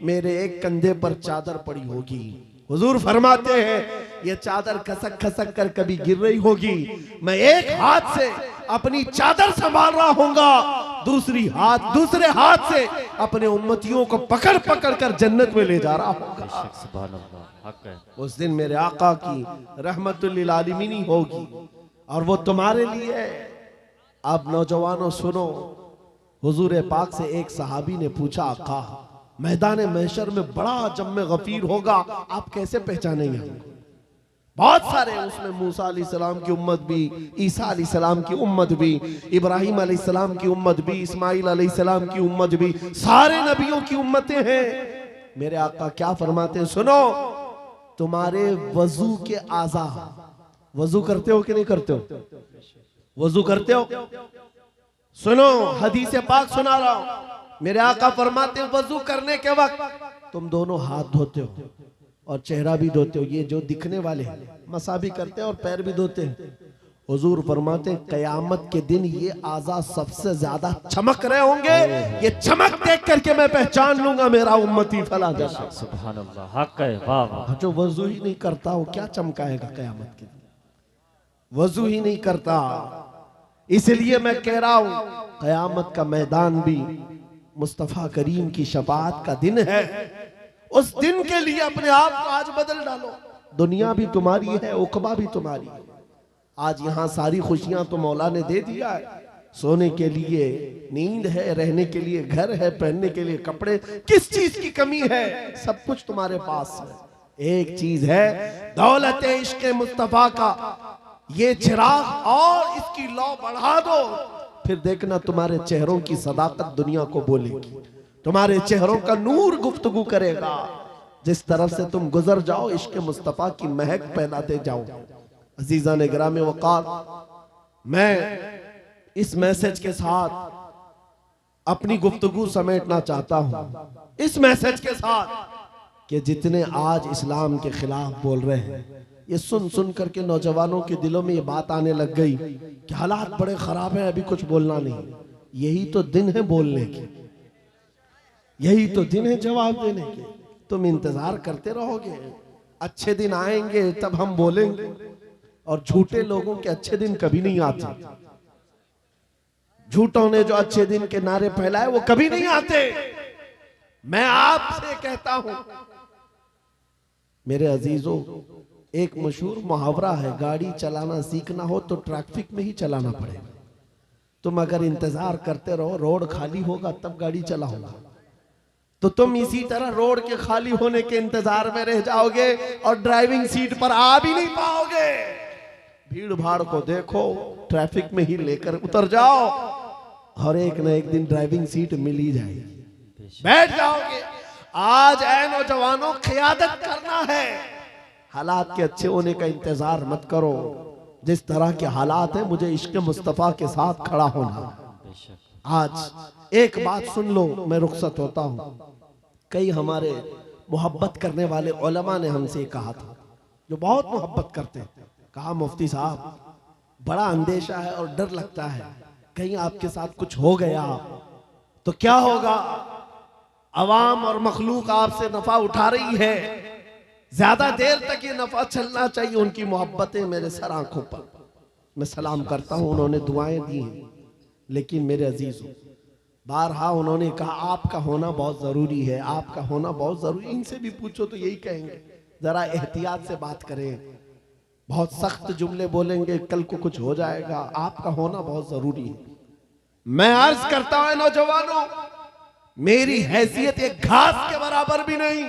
मेरे एक कंधे पर चादर पड़ी होगी। हुजूर फरमाते हैं ये चादर खसक खसक कर कभी गिर रही होगी, मैं एक हाथ से अपनी चादर संभाल रहा होऊंगा, दूसरे हाथ से अपने उम्मतियों को पकड़ पकड़ कर जन्नत में ले जा रहा होगा। उस दिन मेरे आका की रहमतुल लिल आलमीन होगी और वो तुम्हारे लिए। अब नौजवानों सुनो, हुजूर पाक से एक सहाबी ने पूछा, आका मैदान महशर में बड़ा जम्मे गफीर होगा, आप कैसे पहचानेंगे हमको? बहुत सारे, उसमें मूसा अलैहिस्सलाम की उम्मत भी, ईसा अलैहिस्सलाम की उम्मत भी, इब्राहिम अलैहिस्सलाम की उम्मत भी, इस्माइल अलैहिस्सलाम की उम्मत भी, सारे नबियों की उम्मतें हैं। मेरे आका क्या फरमाते हैं सुनो, तुम्हारे वजू के आज़ा, वजू करते हो कि नहीं करते हो? वजू करते हो? सुनो, हदीस पाक सुना रहा हूं। मेरे आका फरमाते हैं वजू करने के वक्त तुम दोनों हाथ धोते हो और चेहरा भी धोते हो, ये जो दिखने वाले हैं, मसा भी करते हैं और पैर भी धोते हैं। हुजूर फरमाते हैं कयामत के दिन ये आज़ा सबसे ज्यादा चमक रहे होंगे, ये चमक देख करके मैं पहचान लूंगा मेरा उम्मती फला जैसा। सुभान अल्लाह, हक है, वाह वाह। जो वजू ही नहीं करता वो क्या चमकाएगा कयामत के दिन? वजू ही नहीं करता। इसलिए मैं कह रहा हूं कयामत का मैदान भी मुस्तफा करीम की शफाअत का दिन है। उस दिन के लिए अपने आप को आज बदल डालो। दुनिया भी तुम्हारी है, उकबा भी तुम्हारी है। आज यहाँ सारी खुशियां तो मौला ने दे दिया है, सोने के लिए नींद है, रहने के लिए घर है, पहनने के लिए कपड़े, किस चीज की कमी है? सब कुछ तुम्हारे पास है। एक चीज है दौलत इश्क मुस्तफा का ये चिराग, और इसकी लौ बढ़ा दो, फिर देखना तुम्हारे चेहरों की सदाकत दुनिया को बोलेगी, तुम्हारे चेहरों का नूर गुफ्तगू करेगा। जिस तरफ से तुम गुजर जाओ इश्क मुस्तफा की महक फैलाते जाओ। अजीजा ने गिरामे वक़ार, मैं इस मैसेज के साथ अपनी गुफ्तगू समेटना चाहता हूं, इस मैसेज के साथ कि जितने आज इस्लाम के खिलाफ बोल रहे हैं, ये सुन सुन करके नौजवानों के दिलों में ये बात आने लग गई कि हालात बड़े खराब हैं, अभी कुछ बोलना नहीं। यही तो दिन है बोलने के, यही तो दिन है जवाब देने के। तुम इंतजार करते रहोगे, अच्छे दिन आएंगे तब हम बोलेंगे। और झूठे लोगों के अच्छे दिन कभी नहीं आते। झूठों ने जो अच्छे दिन के नारे फैलाए वो कभी नहीं आते। मैं आपसे कहता हूं मेरे अजीजों, एक मशहूर मुहावरा है, गाड़ी चलाना सीखना हो तो ट्रैफिक में ही चलाना पड़ेगा। तुम अगर इंतजार करते रहो रोड खाली होगा तब गाड़ी चलाओगा, तो तुम इसी तरह रोड के खाली होने के इंतजार में रह जाओगे और ड्राइविंग सीट पर आ भी नहीं पाओगे। भीड़ भाड़ को देखो, ट्रैफिक में ही लेकर उतर जाओ और एक न एक दिन ड्राइविंग सीट मिल ही जाएगी, बैठ जाओगे। आज ऐ नौजवानों, क़ियादत करना है, हालात के अच्छे होने का इंतजार मत करो। जिस तरह के हालात है, मुझे इश्क मुस्तफा के साथ खड़ा होना। आज एक बात सुन लो, मैं रुखसत होता हूं। कई हमारे मोहब्बत करने वाले उलमा ने हमसे कहा था, जो बहुत मोहब्बत करते हैं, कहा मुफ्ती साहब बड़ा अंदेशा है और डर लगता है, कहीं आपके साथ कुछ हो गया तो क्या होगा। अवाम और मखलूक आपसे नफा उठा रही है, ज्यादा देर तक ये नफा चलना चाहिए। उनकी मोहब्बतें मेरे सर आंखों पर, मैं सलाम करता हूं, उन्होंने दुआएं दी हैं। लेकिन मेरे अजीजों, बारहा उन्होंने कहा आपका होना बहुत जरूरी है, आपका होना बहुत जरूरी। इनसे भी पूछो तो यही कहेंगे, जरा एहतियात से बात करें, बहुत सख्त जुमले बोलेंगे, कल को कुछ हो जाएगा। आपका होना बहुत जरूरी है। मैं अर्ज करता हूं नौजवानों, मेरी हैसियत एक घास के बराबर भी नहीं।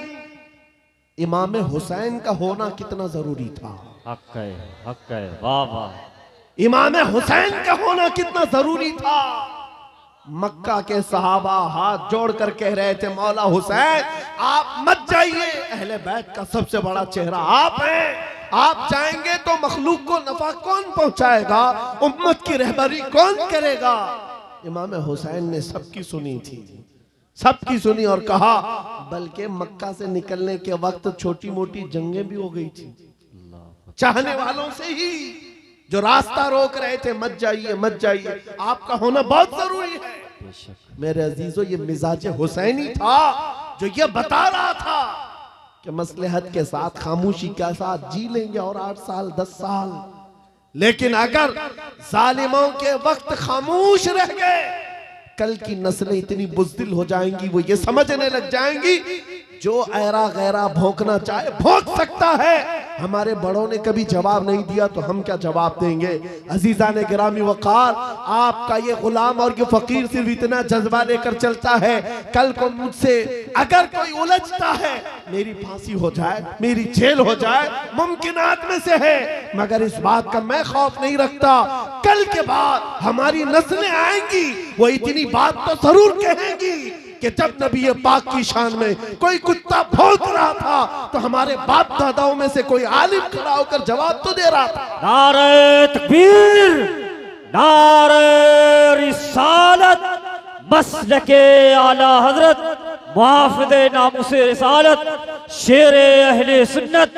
इमाम हुसैन का होना कितना जरूरी था। हक है, वाह वाह। इमाम हुसैन का होना कितना जरूरी था। मक्का के सहाबा हाथ जोड़कर कह रहे थे, मौला हुसैन आप मत जाइए, अहले बैत का सबसे बड़ा चेहरा आप हैं, आप जाएंगे तो मखलूक को नफा कौन पहुंचाएगा, उम्मत की रहबरी कौन करेगा। इमाम हुसैन ने सबकी सुनी थी, सबकी सुनी और कहा, बल्कि मक्का से निकलने के वक्त छोटी मोटी जंगें भी हो गई थी चाहने वालों से ही, जो रास्ता रोक रहे थे, मत जाइए मत जाइए, आपका होना बहुत जरूरी है। मेरे अजीजों, ये मिजाज हुसैनी था जो ये बता रहा था कि मसलहत के साथ खामोशी के साथ जी लेंगे और 8 साल 10 साल, लेकिन अगर जालिमों के वक्त खामोश रह गए, कल की नस्लें इतनी बुज़दिल हो जाएंगी, वो ये समझने लग जाएंगी जो ऐरा गैरा भौंकना चाहे भौंक सकता है। हमारे बड़ों ने कभी जवाब नहीं दिया तो हम क्या जवाब देंगे। अजीजा ने गिरामी वकार, आपका ये गुलाम और ये फकीर सिर्फ इतना जज्बा लेकर चलता है, कल को मुझसे अगर कोई उलझता है, मेरी फांसी हो जाए, मेरी जेल हो जाए, मुमकिनात में से है, मगर इस बात का मैं खौफ नहीं रखता, कल के बाद हमारी नस्लें आएंगी, वो इतनी बात तो जरूर कहेंगी कि जब नबी पाक की शान में कोई कुत्ता भौंक रहा था तो हमारे बाप दादाओं में से कोई आलिम खड़ा होकर जवाब तो दे रहा था। नारे तकबीर, नारे रिसालत, मसलके आला हजरत, मुहाफिज़े नामुसे रिसालत, शेरे अहले सुन्नत,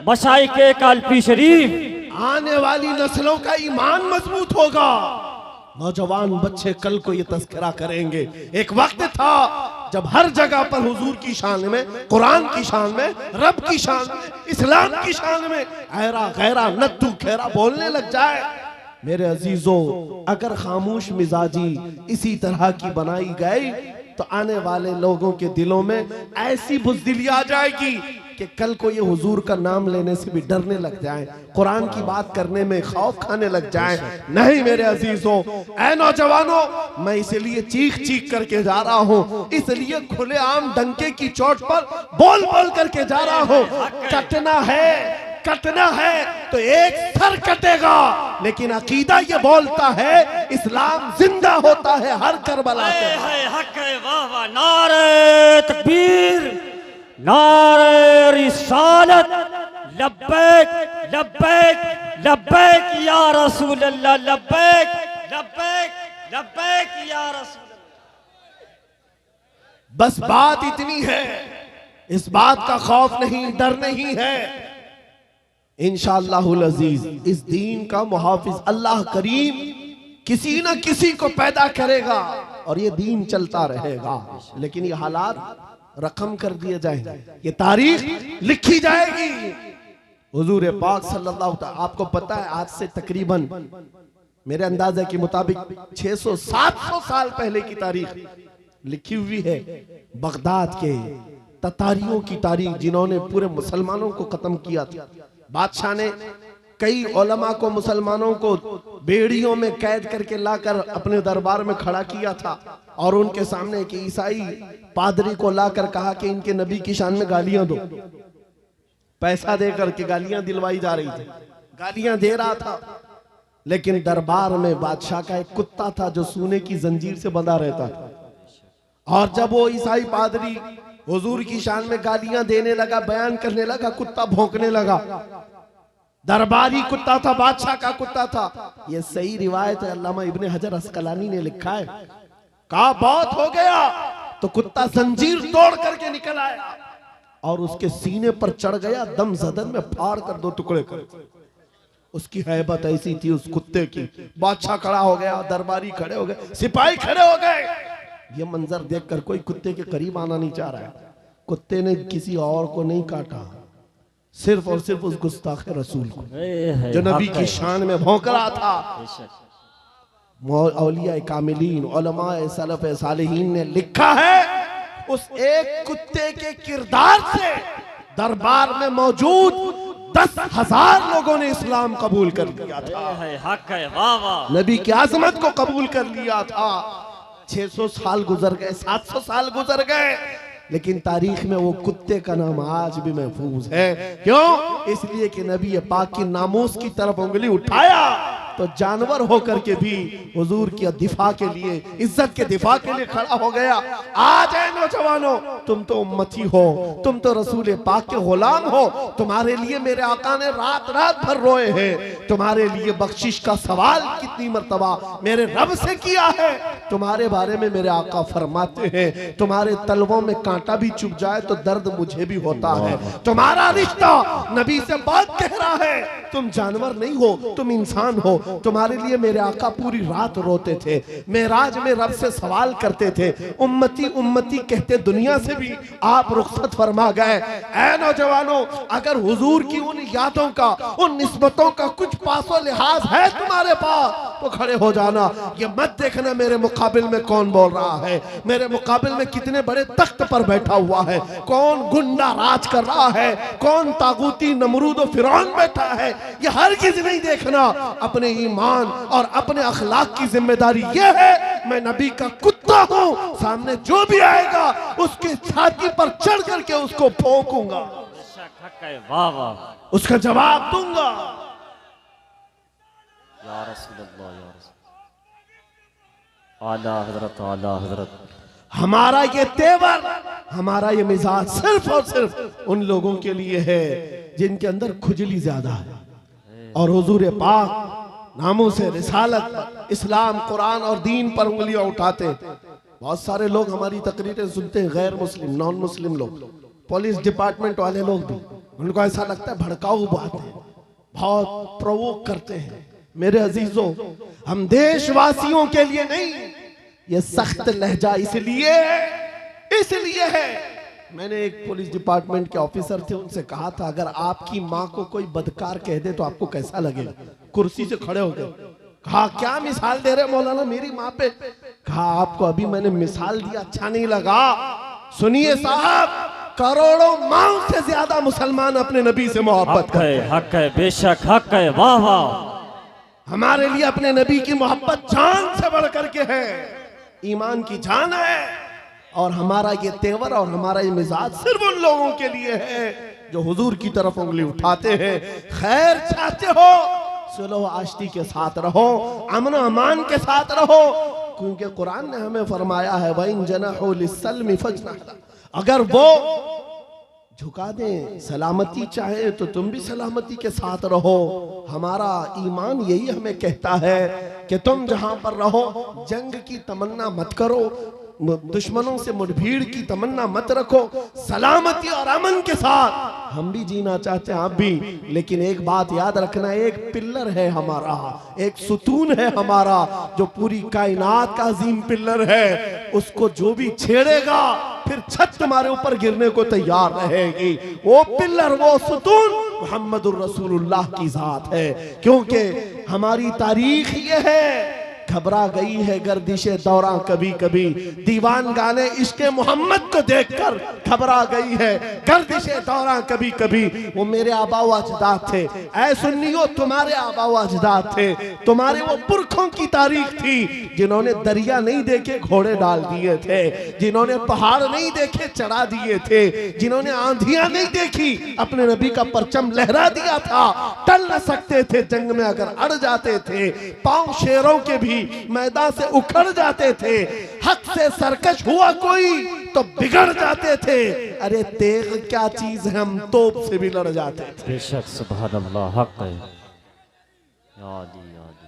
मशाइखे कालपी शरीफ। आने वाली नस्लों का ईमान मजबूत होगा। नौजवान बच्चे कल को ये तस्करा करेंगे। एक वक्त था जब हर जगह पर हुजूर की शान में, कुरान की शान में, रब की शान में, इस्लाम की शान में ऐरा गैरा नत्थु खेरा बोलने लग जाए। मेरे अजीजों, अगर खामोश मिजाजी इसी तरह की बनाई गई तो आने वाले लोगों के दिलों में ऐसी बुज़दिली आ जाएगी कि कल को ये हुजूर का नाम लेने से भी डरने लग जाएं, कुरान की बात करने में खौफ खाने लग जाएं। नहीं मेरे अजीजों, ऐ नौजवानों, मैं इसलिए चीख चीख करके जा रहा हूँ, इसलिए खुलेआम डंके की चोट पर बोल बोल करके जा रहा हूँ। कटना है तो एक सर कटेगा, लेकिन अकीदा ये बोलता है इस्लाम जिंदा होता है हर करबला के बाद। हक है, वाह वाह। नारे तकबीर, नारे रिसालत, लब्बैक लब्बैक लब्बैक या रसूल अल्लाह, लब्बैक लब्बैक लब्बैक या रसूल अल्लाह। बस बात इतनी है, इस बात का खौफ नहीं, डर नहीं है। इंशाअल्लाहुल अजीज इस दीन का मुहाफिज अल्लाह करीम किसी न किसी को पैदा करेगा और ये दीन चलता रहेगा। लेकिन ये हालात रकम कर दिए जाएंगे, ये तारीख लिखी जाएगी। हुजूर पाक सल्लल्लाहु अलैहि वसल्लम, आपको पता है आज से तकरीबन मेरे अंदाजे के मुताबिक 600-700 साल पहले की तारीख लिखी हुई है। बगदाद के ततारियों की तारीख, जिन्होंने पूरे मुसलमानों को खत्म किया था। बादशाह ने कई उलमा को, मुसलमानों को बेड़ियों में कैद करके लाकर अपने दरबार में खड़ा किया था और उनके सामने एक ईसाई पादरी को लाकर कहा कि इनके नबी की शान में गालियां दो। पैसा देकर के गालियां दिलवाई जा रही थी, गालियां दे रहा था। लेकिन दरबार में बादशाह का एक कुत्ता था जो सोने की जंजीर से बंधा रहता था। और जब वो ईसाई पादरी हुजूर की शान में गालियां देने लगा, बयान करने लगा, कुत्ता भौंकने लगा। दरबारी कुत्ता था, बादशाह का कुत्ता था। ये सही रिवायत है, अल्लामा इब्ने हजर अस्कलानी ने लिखा है। कहा बहुत हो गया तो कुत्ता जंजीर तोड़ करके निकल आया और उसके सीने पर चढ़ गया, दम जदन में फाड़ कर 2 टुकड़े कर। उसकी हैबत ऐसी थी उस कुत्ते की। बादशाह खड़ा हो गया, दरबारी खड़े हो गए, सिपाही खड़े हो गए। ये मंजर देखकर कोई कुत्ते के करीब आना नहीं चाह रहा है। कुत्ते ने किसी और को नहीं काटा, सिर्फ और सिर्फ उस गुस्ताख रसूल को जो नबी की शान में भौंक रहा था। औलिया कामिलीन, उलमाए सलफ सालिहीन ने लिखा है उस एक कुत्ते के किरदार से दरबार में मौजूद 10,000 लोगों ने इस्लाम कबूल कर लिया था। हक है, वाह वाह। नबी की आजमत को कबूल कर लिया था। 600 साल गुजर गए, 700 साल गुजर गए, लेकिन तारीख में वो कुत्ते का नाम आज भी महफूज है। क्यों? इसलिए कि नबी पाक की नामूस की तरफ उंगली उठाया तो जानवर होकर के भी हुजूर की दिफा के लिए, इज्जत के दिफा के लिए खड़ा हो गया। आज है नौजवानों, तुम तो उम्मती हो, तुम तो रसूल पाक के गुलाम हो। तुम्हारे लिए मेरे आका ने रात रात भर रोए हैं। तुम्हारे लिए बख्शिश का सवाल कितनी मर्तबा मेरे रब से किया है। तुम्हारे बारे में मेरे आका फरमाते हैं, तुम्हारे तलवों में कांटा भी चुभ जाए तो दर्द मुझे भी होता है। तुम्हारा रिश्ता नबी से बहुत गहरा है। तुम जानवर नहीं हो, तुम इंसान हो। तुम्हारे लिए मेरे आका पूरी रात रोते थे, मेराज में रब से सवाल करते थे। उम्मती उम्मती कहते दुनिया से भी आप रुखसत फरमा गए। ऐ नौजवानों, अगर हुजूर की उन यादों का, उन निस्बतों का कुछ पासो लिहाज है तुम्हारे पास तो खड़े हो जाना। ये मत देखना मेरे मुकाबिल में कौन बोल रहा है, मेरे मुकाबिल में कितने बड़े तख्त पर बैठा हुआ है, कौन गुंडा राज कर रहा है, कौन तागूती नमरूद और फिरौन बैठा है। ये हर चीज नहीं देखना, अपने ईमान और अपने अखलाक की जिम्मेदारी ये है। मैं नबी का कुत्ता हूं, सामने जो भी आएगा उसके छाती पर चढ़ करके उसको भौंकूंगा, वाह वाह, उसका जवाब दूंगा। या रसूल अल्लाह, या रसूल आला हजरत, आला हजरत। हमारा ये तेवर, हमारा ये मिजाज सिर्फ और सिर्फ उन लोगों के लिए है जिनके अंदर खुजली ज्यादा है और हुजूर पाक नामों से रिसालत, इस्लाम, कुरान और दीन पर उंगलियां उठाते। बहुत सारे लोग हमारी तकरीरें सुनते हैं, गैर मुस्लिम, नॉन मुस्लिम लोग, पुलिस डिपार्टमेंट वाले लोग भी, उनको ऐसा लगता है भड़काऊ बातें, बहुत प्रोवोक करते हैं। मेरे अजीजों, हम देशवासियों के लिए नहीं, ये सख्त लहजा इसलिए है। मैंने एक पुलिस डिपार्टमेंट के ऑफिसर थे, उनसे कहा था अगर आपकी माँ को कोई बदकार कह दे तो आपको कैसा लगेगा। कुर्सी से खड़े हो गए, कहा क्या मिसाल दे रहे मौलाना मेरी माँ पे। कहा आपको अभी मैंने मिसाल दिया, अच्छा नहीं लगा। सुनिए साहब, करोड़ों माँ से ज्यादा मुसलमान अपने नबी से मोहब्बत करते हैं। हक है, बेशक हक है, वाह वाह। हमारे लिए अपने नबी की मोहब्बत जान से बढ़ करके है, ईमान की जान है। और हमारा ये तेवर और हमारा ये मिजाज सिर्फ उन लोगों के लिए है जो हुजूर की तरफ उंगली उठाते हैं। खैर चाहते हो, सुलह आश्ती के साथ रहो, अमन अमान के साथ रहो, क्योंकि कुरान ने हमें फरमाया है वइन जनाहु लिस्सल्म फजनह, अगर वो झुका दें, सलामती चाहे तो तुम भी सलामती के साथ रहो। हमारा ईमान यही हमें कहता है कि तुम जहां पर रहो जंग की तमन्ना मत करो, दुश्मनों से मुठभीड़ की तमन्ना मत रखो, सलामती और अमन के साथ हम भी जीना चाहते हैं, आप भी। लेकिन एक बात याद रखना, एक पिल्लर है हमारा, एक सुतून है हमारा जो पूरी कायनात का अजीम पिल्लर है। उसको जो भी छेड़ेगा फिर छत तुम्हारे ऊपर गिरने को तैयार रहेगी। वो पिल्लर, वो सुतून मुहम्मदुर रसूलुल्लाह की जात है। क्योंकि हमारी तारीख ये है, घबरा गई है गर्दिशे दौरा कभी कभी, दीवान गाने इश्क़े मोहम्मद को देखकर घबरा गई है गर्दिशे दौरा कभी कभी। वो मेरे आबा व अजदाद थे, ऐ सुन्नियों तुम्हारे आबा व अजदाद थे, तुम्हारे वो पुरखों की तारीख थी जिन्होंने दरिया नहीं देखे घोड़े डाल दिए थे, जिन्होंने पहाड़ नहीं देखे चढ़ा दिए थे, जिन्होंने आंधियां नहीं देखी अपने नबी का परचम लहरा दिया था। टल न सकते थे जंग में अगर अड़ जाते थे, पांव शेरों के भी मैदान से उखड़ जाते थे, हक से सरकश हुआ कोई तो बिगड़ जाते थे। अरे तेग क्या चीज है, हम तोप से भी लड़ जाते थे। बेशक सुभान अल्लाह, हक है। यादी यादी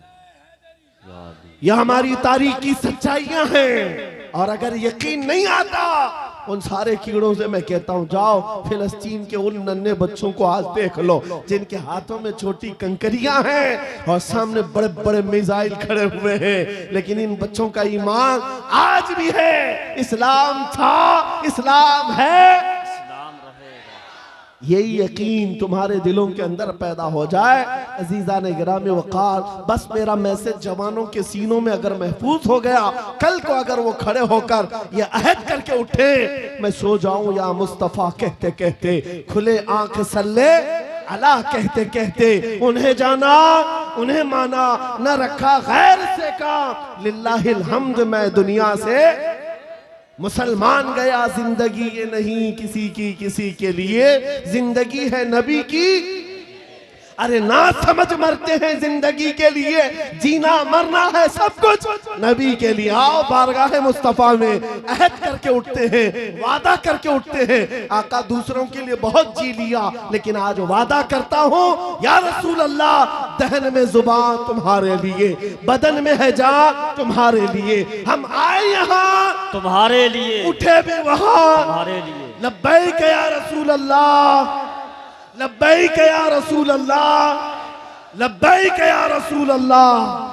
यादी, यह हमारी तारीख की सच्चाइयां हैं। और अगर यकीन नहीं आता उन सारे कीड़ों से मैं कहता हूं जाओ फिलिस्तीन के उन नन्हे बच्चों को आज देख लो जिनके हाथों में छोटी कंकरियां हैं और सामने बड़े बड़े मिसाइल खड़े हुए हैं, लेकिन इन बच्चों का ईमान आज भी है। इस्लाम था, इस्लाम है, इस्लाम रहेगा। यही यकीन तुम्हारे दिलों के अंदर पैदा हो जाए। अजीजा ने गिरामी वक़ार, बस मेरा मैसेज जवानों के सीनों में अगर महफूज हो गया, कल को अगर वो खड़े होकर ये अहद करके उठे मैं सो जाऊं या मुस्तफ़ा कहते कहते, खुले आंख सल्ले अला कहते कहते, उन्हें जाना उन्हें माना, न रखा गैर से काम, लिल्लाहिल हम्द मैं दुनिया से मुसलमान गया। जिंदगी ये नहीं किसी की किसी के लिए, जिंदगी है नबी की। अरे ना समझ मरते हैं जिंदगी के लिए, जीना मरना है सब कुछ नबी के लिए। आओ बारगाह मुस्तफा में अहद करके उठते हैं, वादा करके उठते हैं। आका दूसरों के लिए बहुत जी लिया, लेकिन आज वादा करता हूँ या रसूल अल्लाह, दहन में जुबान तुम्हारे लिए, बदन में है जान तुम्हारे लिए। हम आए यहाँ तुम्हारे लिए, उठे भी वहाँ तुम्हारे लिए। लब्बैक या रसूल अल्लाह, लब्बैक या रसूल अल्लाह, लब्बैक या रसूल अल्लाह।